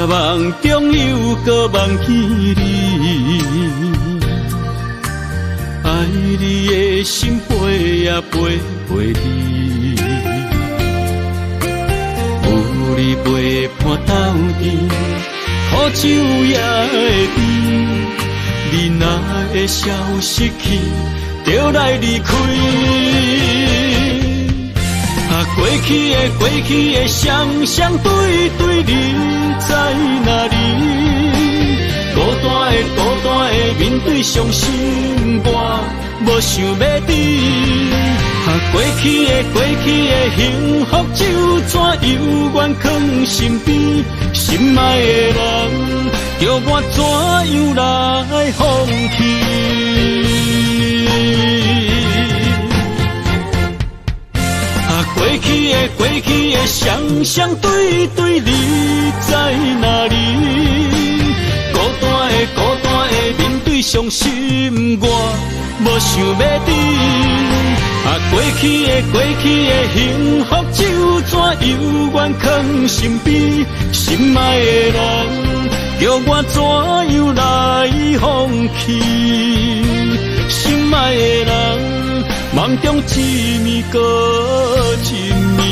梦中又搁忘记你，爱你的心陪也陪你，有你陪伴斗阵，苦酒也会甜。你若会消失去，就来离开。过去的双对，你在哪里？孤单的面对伤心，我无想要等。过去的幸福就怎犹原藏身边，心爱的人，叫我怎样来放弃？过去的双对，你在哪里？孤单的面对伤心，我无想要等。过去的幸福就怎犹原藏身边，心爱的人，叫我怎样来放弃？心爱的人，梦中一暝搁一暝。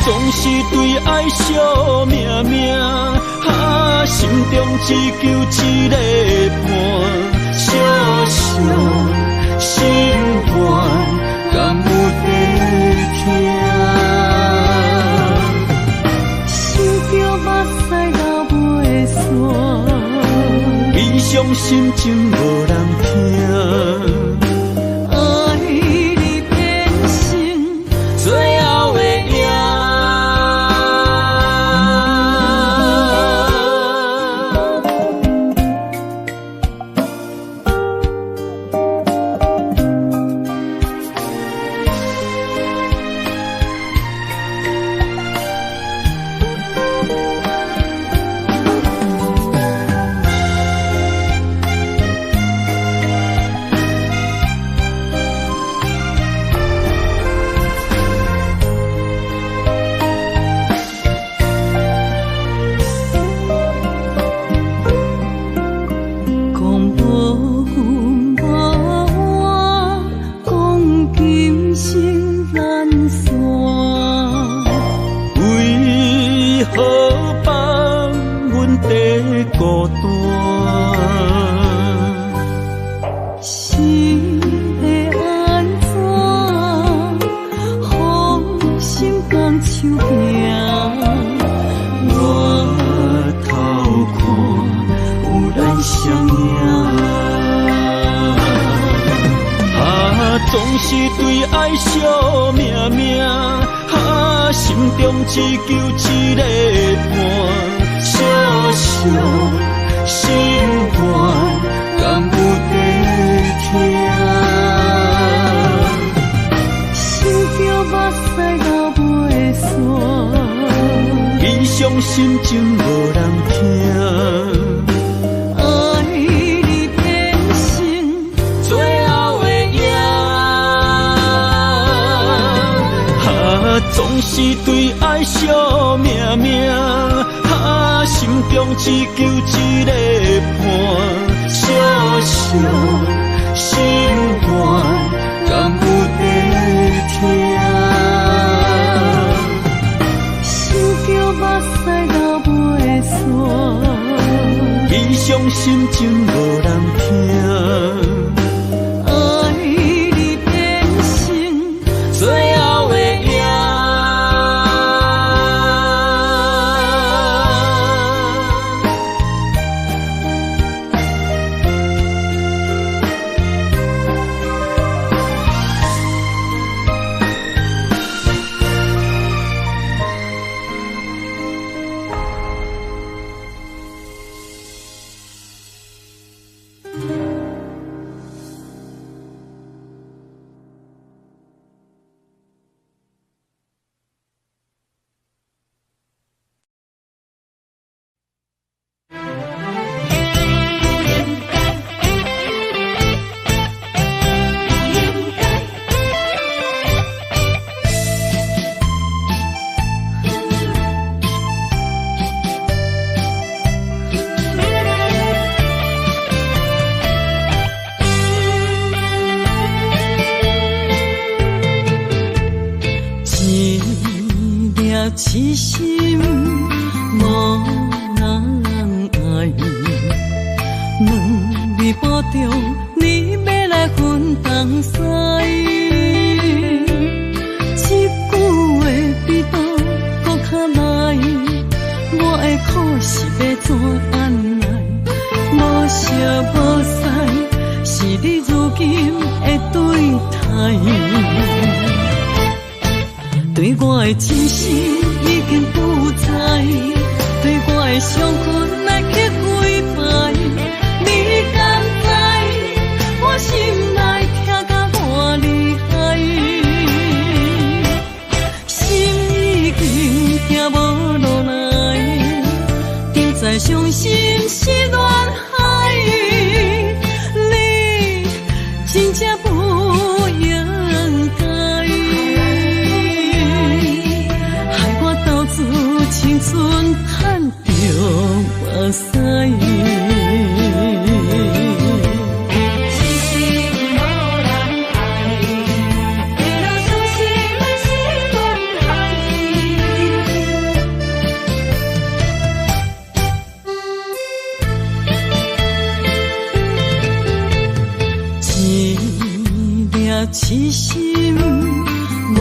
总是对爱惜命，心中只求一个伴，小心肝敢有地听？想着目屎流袂煞，理想心情无人听。总是对爱惜命命，心中只求一个伴，小小心肝，敢有地听？想着目屎流袂散，异伤心情无人听。总是对爱惜命命，心中只求一个伴，小小心肝，敢有地听？想着目屎流袂散，异伤心情无人听。痴心无人爱，两微波中，你要来分东西。一句话比刀搁较来，我的苦是要怎安来？无烧无屎，是你如今的对待。对我的真心已经不知，对我的伤痕来去几摆，你敢知我心内痛甲偌厉害？心已经行无落来，就在伤心是恋海，你真正不应该。青春叹着目屎，痴心无人爱，为了伤心是恋海。一粒痴心无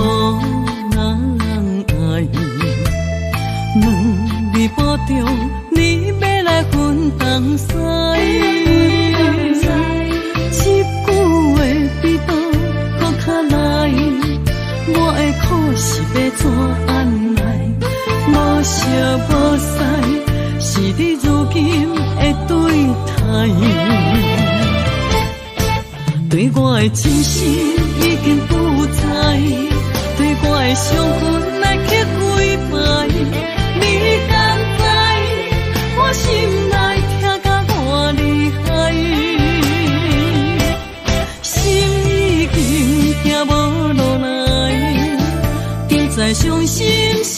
人爱。两微波中，你要来分东西。一句话比刀搁较来，我的苦是要怎安来？无烧无屎，是你如今的对待。对我的真心已经不知，对我的伤痕来去几摆。你敢知我心内痛甲偌厉害？心已经行无落来，就在伤心时。